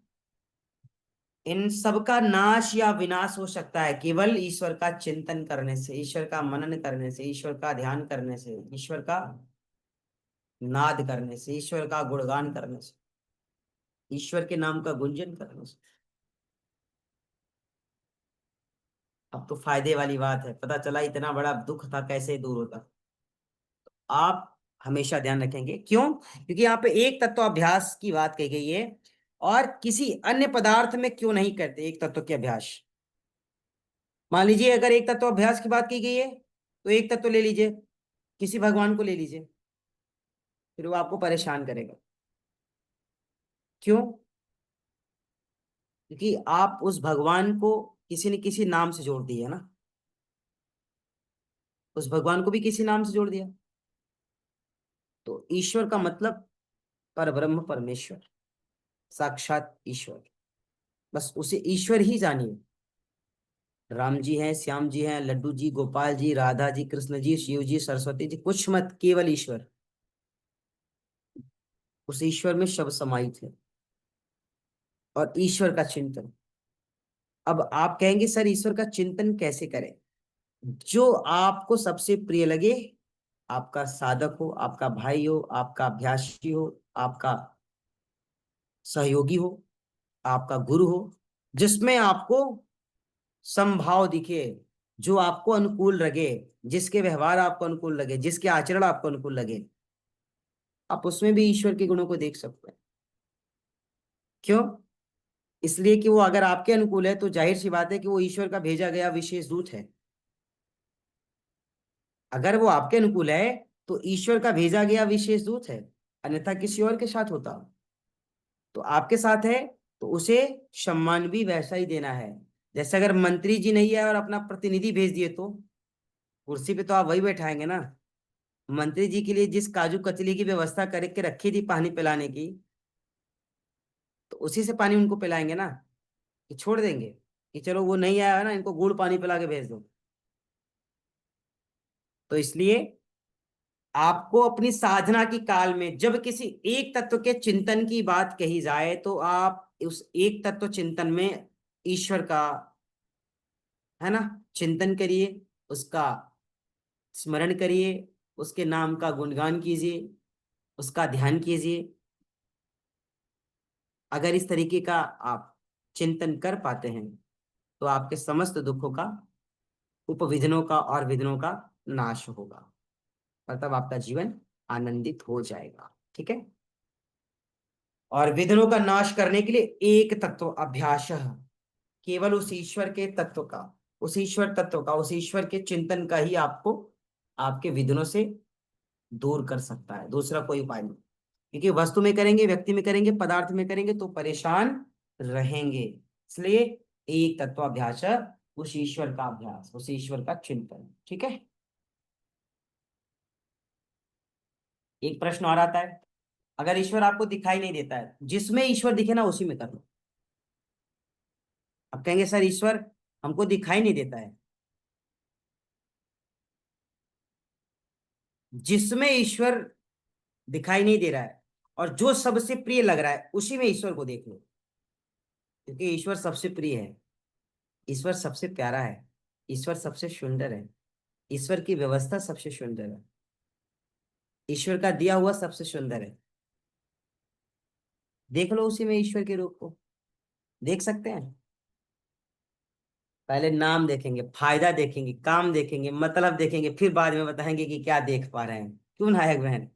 Speaker 1: इन सब का नाश या विनाश हो सकता है केवल ईश्वर का चिंतन करने से, ईश्वर का मनन करने से, ईश्वर का ध्यान करने से, ईश्वर का नाद करने से, ईश्वर का गुणगान करने से, ईश्वर के नाम का गुंजन करने से। अब तो फायदे वाली बात है, पता चला इतना बड़ा दुख था कैसे दूर होता। आप हमेशा ध्यान रखेंगे, क्यों? क्योंकि यहाँ पे एक तत्व अभ्यास की बात कही गई है, और किसी अन्य पदार्थ में क्यों नहीं करते एक तत्व के अभ्यास। मान लीजिए अगर एक तत्व अभ्यास की बात की गई है तो एक तत्व ले लीजिए, किसी भगवान को ले लीजिए, फिर वो आपको परेशान करेगा। क्यों? क्योंकि आप उस भगवान को किसी न किसी नाम से जोड़ दिए है ना, उस भगवान को भी किसी नाम से जोड़ दिया। तो ईश्वर का मतलब परब्रह्म परमेश्वर, साक्षात ईश्वर, बस उसे ईश्वर ही जानिए। राम जी हैं, श्याम जी हैं, लड्डू जी, गोपाल जी, राधा जी, कृष्ण जी, शिव जी, सरस्वती जी, कुछ मत, केवल ईश्वर। उस ईश्वर में शब्द समाहित है और ईश्वर का चिंतन। अब आप कहेंगे सर ईश्वर का चिंतन कैसे करें? जो आपको सबसे प्रिय लगे, आपका साधक हो, आपका भाई हो, आपका अभ्यासी हो, आपका सहयोगी हो, आपका गुरु हो, जिसमें आपको समभाव दिखे, जो आपको अनुकूल लगे, जिसके व्यवहार आपको अनुकूल लगे, जिसके आचरण आपको अनुकूल लगे, आप उसमें भी ईश्वर के गुणों को देख सकते हैं। क्यों? इसलिए कि वो अगर आपके अनुकूल है तो जाहिर सी बात है कि वो ईश्वर का भेजा गया विशेष दूत है। अगर वो आपके अनुकूल है तो ईश्वर का भेजा गया विशेष दूत है, अन्यथा किसी और के साथ होता। तो आपके साथ है तो उसे सम्मान भी वैसा ही देना है। जैसे अगर मंत्री जी नहीं है और अपना प्रतिनिधि भेज दिए तो कुर्सी पे तो आप वही बैठाएंगे ना। मंत्री जी के लिए जिस काजू कतली की व्यवस्था करके रखी थी पानी पिलाने की, तो उसी से पानी उनको पिलाएंगे ना, कि छोड़ देंगे कि चलो वो नहीं आया है ना, इनको गुड़ पानी पिला के भेज दो। तो इसलिए आपको अपनी साधना की काल में जब किसी एक तत्व के चिंतन की बात कही जाए तो आप उस एक तत्व चिंतन में ईश्वर का, है ना, चिंतन करिए, उसका स्मरण करिए, उसके नाम का गुणगान कीजिए, उसका ध्यान कीजिए। अगर इस तरीके का आप चिंतन कर पाते हैं तो आपके समस्त दुखों का, उपविघ्नों का और विघ्नों का नाश होगा, मतलब आपका जीवन आनंदित हो जाएगा। ठीक है। और विघ्नों का नाश करने के लिए एक तत्व अभ्यास, केवल उस ईश्वर के तत्व का, उस ईश्वर तत्व का, उस ईश्वर के चिंतन का ही आपको आपके विघ्नों से दूर कर सकता है, दूसरा कोई उपाय नहीं। क्योंकि वस्तु में करेंगे, व्यक्ति में करेंगे, पदार्थ में करेंगे तो परेशान रहेंगे। इसलिए एक तत्व अभ्यास, उस ईश्वर का अभ्यास, उस ईश्वर का चिंतन। ठीक है। एक प्रश्न और आता है, अगर ईश्वर आपको दिखाई नहीं देता है, जिसमें ईश्वर दिखे ना उसी में कर लो। अब कहेंगे सर ईश्वर हमको दिखाई नहीं देता है, जिसमें ईश्वर दिखाई नहीं दे रहा है और जो सबसे प्रिय लग रहा है उसी में ईश्वर को देख लो। क्योंकि ईश्वर सबसे प्रिय है, ईश्वर सबसे प्यारा है, ईश्वर सबसे सुंदर है, ईश्वर की व्यवस्था सबसे सुंदर है, ईश्वर का दिया हुआ सबसे सुंदर है। देख लो उसी में ईश्वर के रूप को, देख सकते हैं। पहले नाम देखेंगे, फायदा देखेंगे, काम देखेंगे, मतलब देखेंगे, फिर बाद में बताएंगे कि क्या देख पा रहे हैं। क्यों नायक बहन?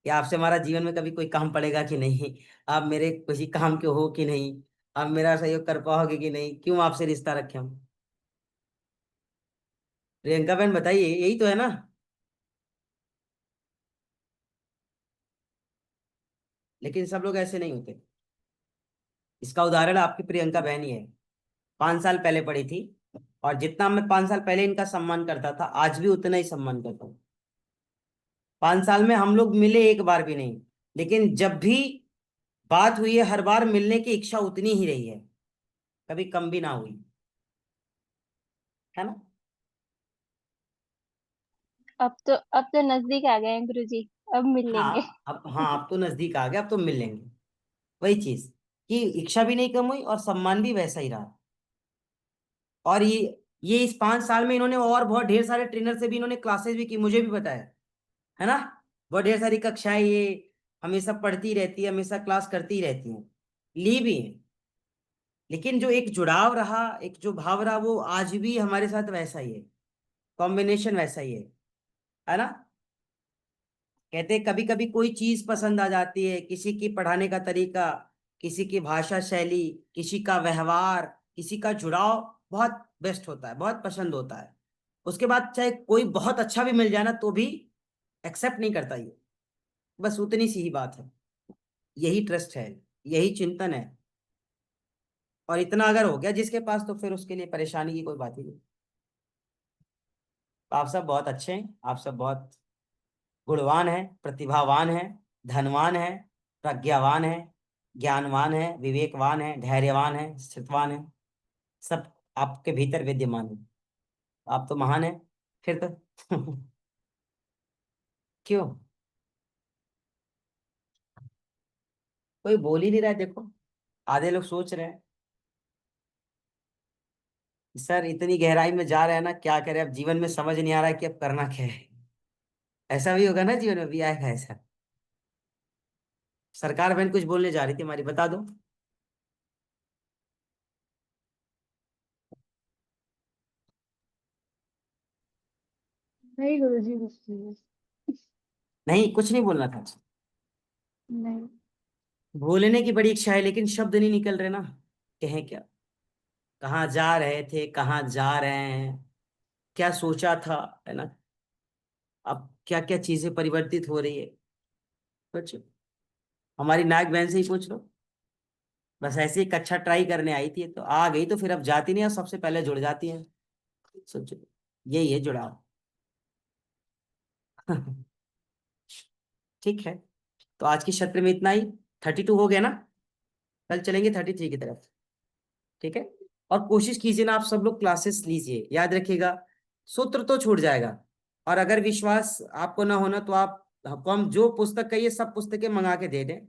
Speaker 1: कि आपसे हमारा जीवन में कभी कोई काम पड़ेगा कि नहीं, आप मेरे किसी काम के हो कि नहीं, आप मेरा सहयोग कर पाओगे कि नहीं, क्यों आपसे रिश्ता रखें हम? प्रियंका बहन बताइए, यही तो है ना। लेकिन सब लोग ऐसे नहीं होते। इसका उदाहरण आपकी प्रियंका बहन ही है। 5 साल पहले पढ़ी थी, और जितना मैं 5 साल पहले इनका सम्मान करता था आज भी उतना ही सम्मान करता हूँ। 5 साल में हम लोग मिले एक बार भी नहीं, लेकिन जब भी बात हुई है हर बार मिलने की इच्छा उतनी ही रही है, कभी कम भी ना हुई, है ना।
Speaker 3: अब तो नजदीक आ गए हैं गुरुजी। अब मिल लेंगे।
Speaker 1: हाँ अब तो नजदीक आ गया, अब तो मिल लेंगे। वही चीज कि इच्छा भी नहीं कम हुई और सम्मान भी वैसा ही रहा। और ये इस 5 साल में इन्होंने और बहुत ढेर सारे ट्रेनर से भी इन्होंने क्लासेस भी की, मुझे भी बताया, है ना। बहुत ढेर सारी कक्षाएं ये हमेशा पढ़ती रहती है, हमेशा क्लास करती रहती हैं, ली भी है। लेकिन जो एक जुड़ाव रहा, एक जो भाव रहा, वो आज भी हमारे साथ वैसा ही है, कॉम्बिनेशन वैसा ही है ना। कहते हैं कभी कभी कोई चीज पसंद आ जाती है, किसी की पढ़ाने का तरीका, किसी की भाषा शैली, किसी का व्यवहार, किसी का जुड़ाव बहुत बेस्ट होता है, बहुत पसंद होता है। उसके बाद चाहे कोई बहुत अच्छा भी मिल जाए ना तो भी एक्सेप्ट नहीं करता ये। बस उतनी सी ही बात है। यही ट्रस्ट है, यही चिंतन है। और इतना अगर हो गया जिसके पास, तो फिर उसके लिए परेशानी की कोई बात ही नहीं। आप सब बहुत अच्छे हैं, आप सब बहुत गुणवान हैं, प्रतिभावान हैं, धनवान हैं, प्रज्ञावान हैं, ज्ञानवान हैं, विवेकवान हैं, धैर्यवान हैं, स्थितवान हैं। सब आपके भीतर विद्यमान है। आप तो महान हैं फिर तो। क्यों? कोई बोल ही नहीं रहा है, देखो। आधे लोग सोच रहे हैं सर इतनी गहराई में जा रहे हैं ना, क्या करें अब, जीवन में समझ नहीं आ रहा है कि अब करना क्या है। ऐसा भी होगा ना, जीवन में भी आएगा ऐसा। सरकार बहन कुछ बोलने जा रही थी हमारी, बता दो।
Speaker 2: नहीं गुरुजी, कुछ नहीं।
Speaker 1: नहीं, कुछ नहीं बोलना था।
Speaker 2: नहीं।
Speaker 1: बोलने की बड़ी इच्छा है लेकिन शब्द नहीं निकल रहे ना। कहें क्या? कहाँ जा रहे थे, कहाँ जा रहे हैं, क्या सोचा था, है ना? अब क्या क्या चीजें परिवर्तित हो रही है। सोचो, हमारी नायक बहन से ही पूछ लो। बस ऐसे ही कक्षा ट्राई करने आई थी तो आ गई, तो फिर अब जाती नहीं और सबसे पहले जुड़ जाती है। सोचो, यही है जुड़ाव। ठीक है। तो आज की सत्र में इतना ही। 32 हो गया ना? कल चलेंगे 33 की तरफ। ठीक है। और कोशिश कीजिए ना, आप सब लोग क्लासेस लीजिए, याद रखिएगा। सूत्र तो छूट जाएगा। और अगर विश्वास आपको ना होना तो आप हमको, हम जो पुस्तक कहिए सब पुस्तकें मंगा के दे दें।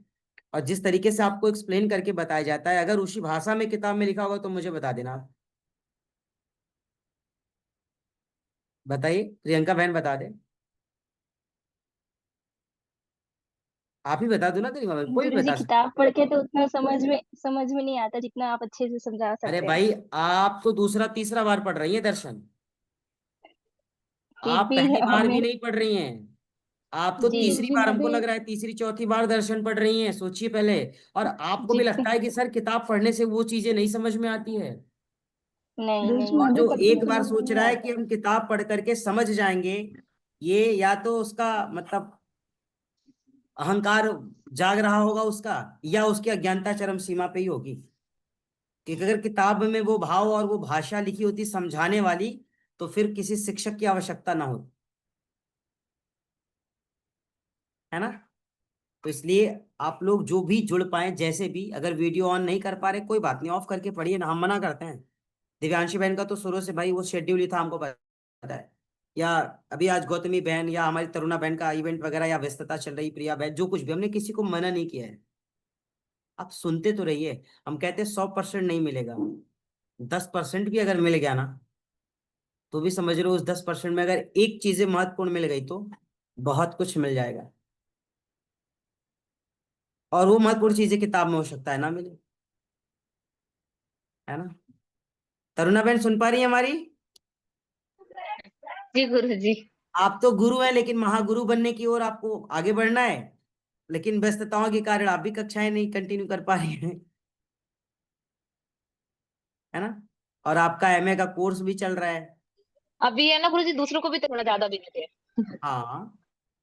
Speaker 1: और जिस तरीके से आपको एक्सप्लेन करके बताया जाता है, अगर उसी भाषा में किताब में लिखा होगा तो मुझे बता देना आप। बताइए, प्रियंका बहन बता दे। आप ही बता दो ना, तेरी मम्मी, कोई भी
Speaker 3: गुरुजी
Speaker 1: बता सकता।
Speaker 3: किताब पढ़ के तो उतना समझ में नहीं आता जितना आप अच्छे से समझा
Speaker 1: अरे
Speaker 3: सकते हैं।
Speaker 1: भाई, आप तो दूसरा तीसरा बार पढ़ रही हैं दर्शन।
Speaker 3: फिर
Speaker 1: आप
Speaker 3: भी
Speaker 1: पहली बार भी
Speaker 3: हमें।
Speaker 1: नहीं पढ़ रही हैं। आप तो
Speaker 3: जी।
Speaker 1: तीसरी
Speaker 2: गुरुजी
Speaker 1: बार,
Speaker 2: मैं
Speaker 1: हमको
Speaker 2: भी।
Speaker 1: लग रहा है तीसरी चौथी बार दर्शन पढ़ रही हैं, सोचिए पहले। और आपको भी
Speaker 3: जी।
Speaker 1: लगता है कि सर किताब पढ़ने से वो चीजें नहीं समझ में आती है।
Speaker 3: नहीं
Speaker 2: गुरुजी
Speaker 3: नहीं
Speaker 1: और
Speaker 2: मैं भी
Speaker 1: जो
Speaker 2: पढ़ती हूँ
Speaker 1: एक
Speaker 2: तो
Speaker 1: बार
Speaker 2: मुझे
Speaker 1: सोच
Speaker 2: नहीं
Speaker 1: रहा है
Speaker 2: आता।
Speaker 1: कि हम किताब पढ़ करके समझ जाएंगे, ये या तो उसका मतलब अहंकार जाग रहा होगा उसका, या उसकी अज्ञानता चरम सीमा पे ही होगी। कि अगर किताब में वो भाव और वो भाषा लिखी होती समझाने वाली, तो फिर किसी शिक्षक की आवश्यकता ना होती, है ना? तो इसलिए आप लोग जो भी जुड़ पाए, जैसे भी, अगर वीडियो ऑन नहीं कर पा रहे कोई बात नहीं, ऑफ करके पढ़िए ना, हम मना करते हैं। दिव्यांशी बहन का तो शुरू से भाई वो शेड्यूल ही था, हमको पता है। या अभी आज गौतमी बहन या हमारी तरुणा बहन का इवेंट वगैरह या व्यस्तता चल रही, प्रिया बहन, जो कुछ भी, हमने किसी को मना नहीं किया है। आप सुनते तो रहिए। हम कहते हैं 100% नहीं मिलेगा, 10% भी अगर मिल गया ना, तो भी समझ लो उस 10% में अगर एक चीजें महत्वपूर्ण मिल गई तो बहुत कुछ मिल जाएगा। और वो महत्वपूर्ण चीजें किताब में हो सकता है ना मिले, है ना? तरुणा बहन सुन पा रही है हमारी?
Speaker 3: जी गुरुजी।
Speaker 1: आप तो गुरु हैं, लेकिन महागुरु बनने की ओर आपको आगे बढ़ना है। लेकिन व्यस्तताओं के कारण आप भी कक्षाएं नहीं कंटिन्यू कर पा रही हैं, है ना? और आपका एमए का कोर्स भी चल रहा है।
Speaker 4: अभी है ना गुरुजी, दूसरों को भी तो थोड़ा ज्यादा भी देते हैं।
Speaker 1: हाँ,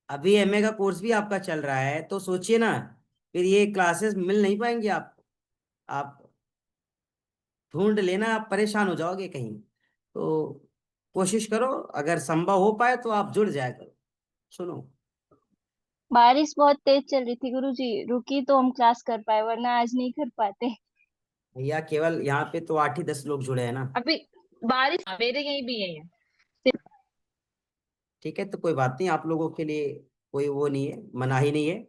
Speaker 1: अभी एमए का कोर्स भी आपका चल रहा है, तो सोचिए ना, फिर ये क्लासेस मिल नहीं पाएंगी आपको। आप ढूंढ लेना, आप परेशान हो जाओगे कहीं। तो कोशिश करो, अगर संभव हो पाए तो आप जुड़ जाया करो। सुनो,
Speaker 3: बारिश बहुत तेज चल रही थी गुरुजी, रुकी तो हम क्लास कर पाए, वरना आज नहीं कर पाते।
Speaker 1: भैया केवल यहाँ पे तो 8 ही 10 लोग जुड़े हैं ना।
Speaker 4: अभी बारिश मेरे यहीं भी है।
Speaker 1: ठीक है, तो कोई बात नहीं, आप लोगों के लिए कोई वो नहीं है, मनाही नहीं है।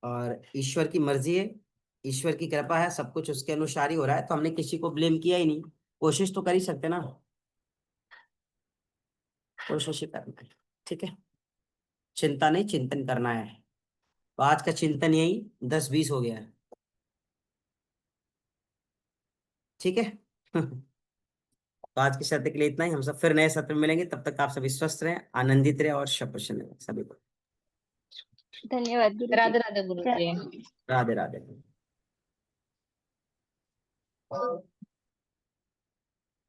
Speaker 1: और ईश्वर की मर्जी है, ईश्वर की कृपा है, सब कुछ उसके अनुसार ही हो रहा है, तो हमने किसी को ब्लेम किया ही नहीं। कोशिश तो कर ही सकते ना, कोशिश ही करना है। ठीक है, चिंता नहीं, चिंतन करना है। तो आज का चिंतन यही 10-20 हो गया है। ठीक है। तो आज के सत्र के लिए इतना ही। हम सब फिर नए सत्र में मिलेंगे, तब तक आप सभी स्वस्थ रहें, आनंदित रहें और शब प्रसन्न रहें सभी को।
Speaker 3: धन्यवाद गुरु जी।
Speaker 4: राधे राधे गुरु जी।
Speaker 1: राधे राधे।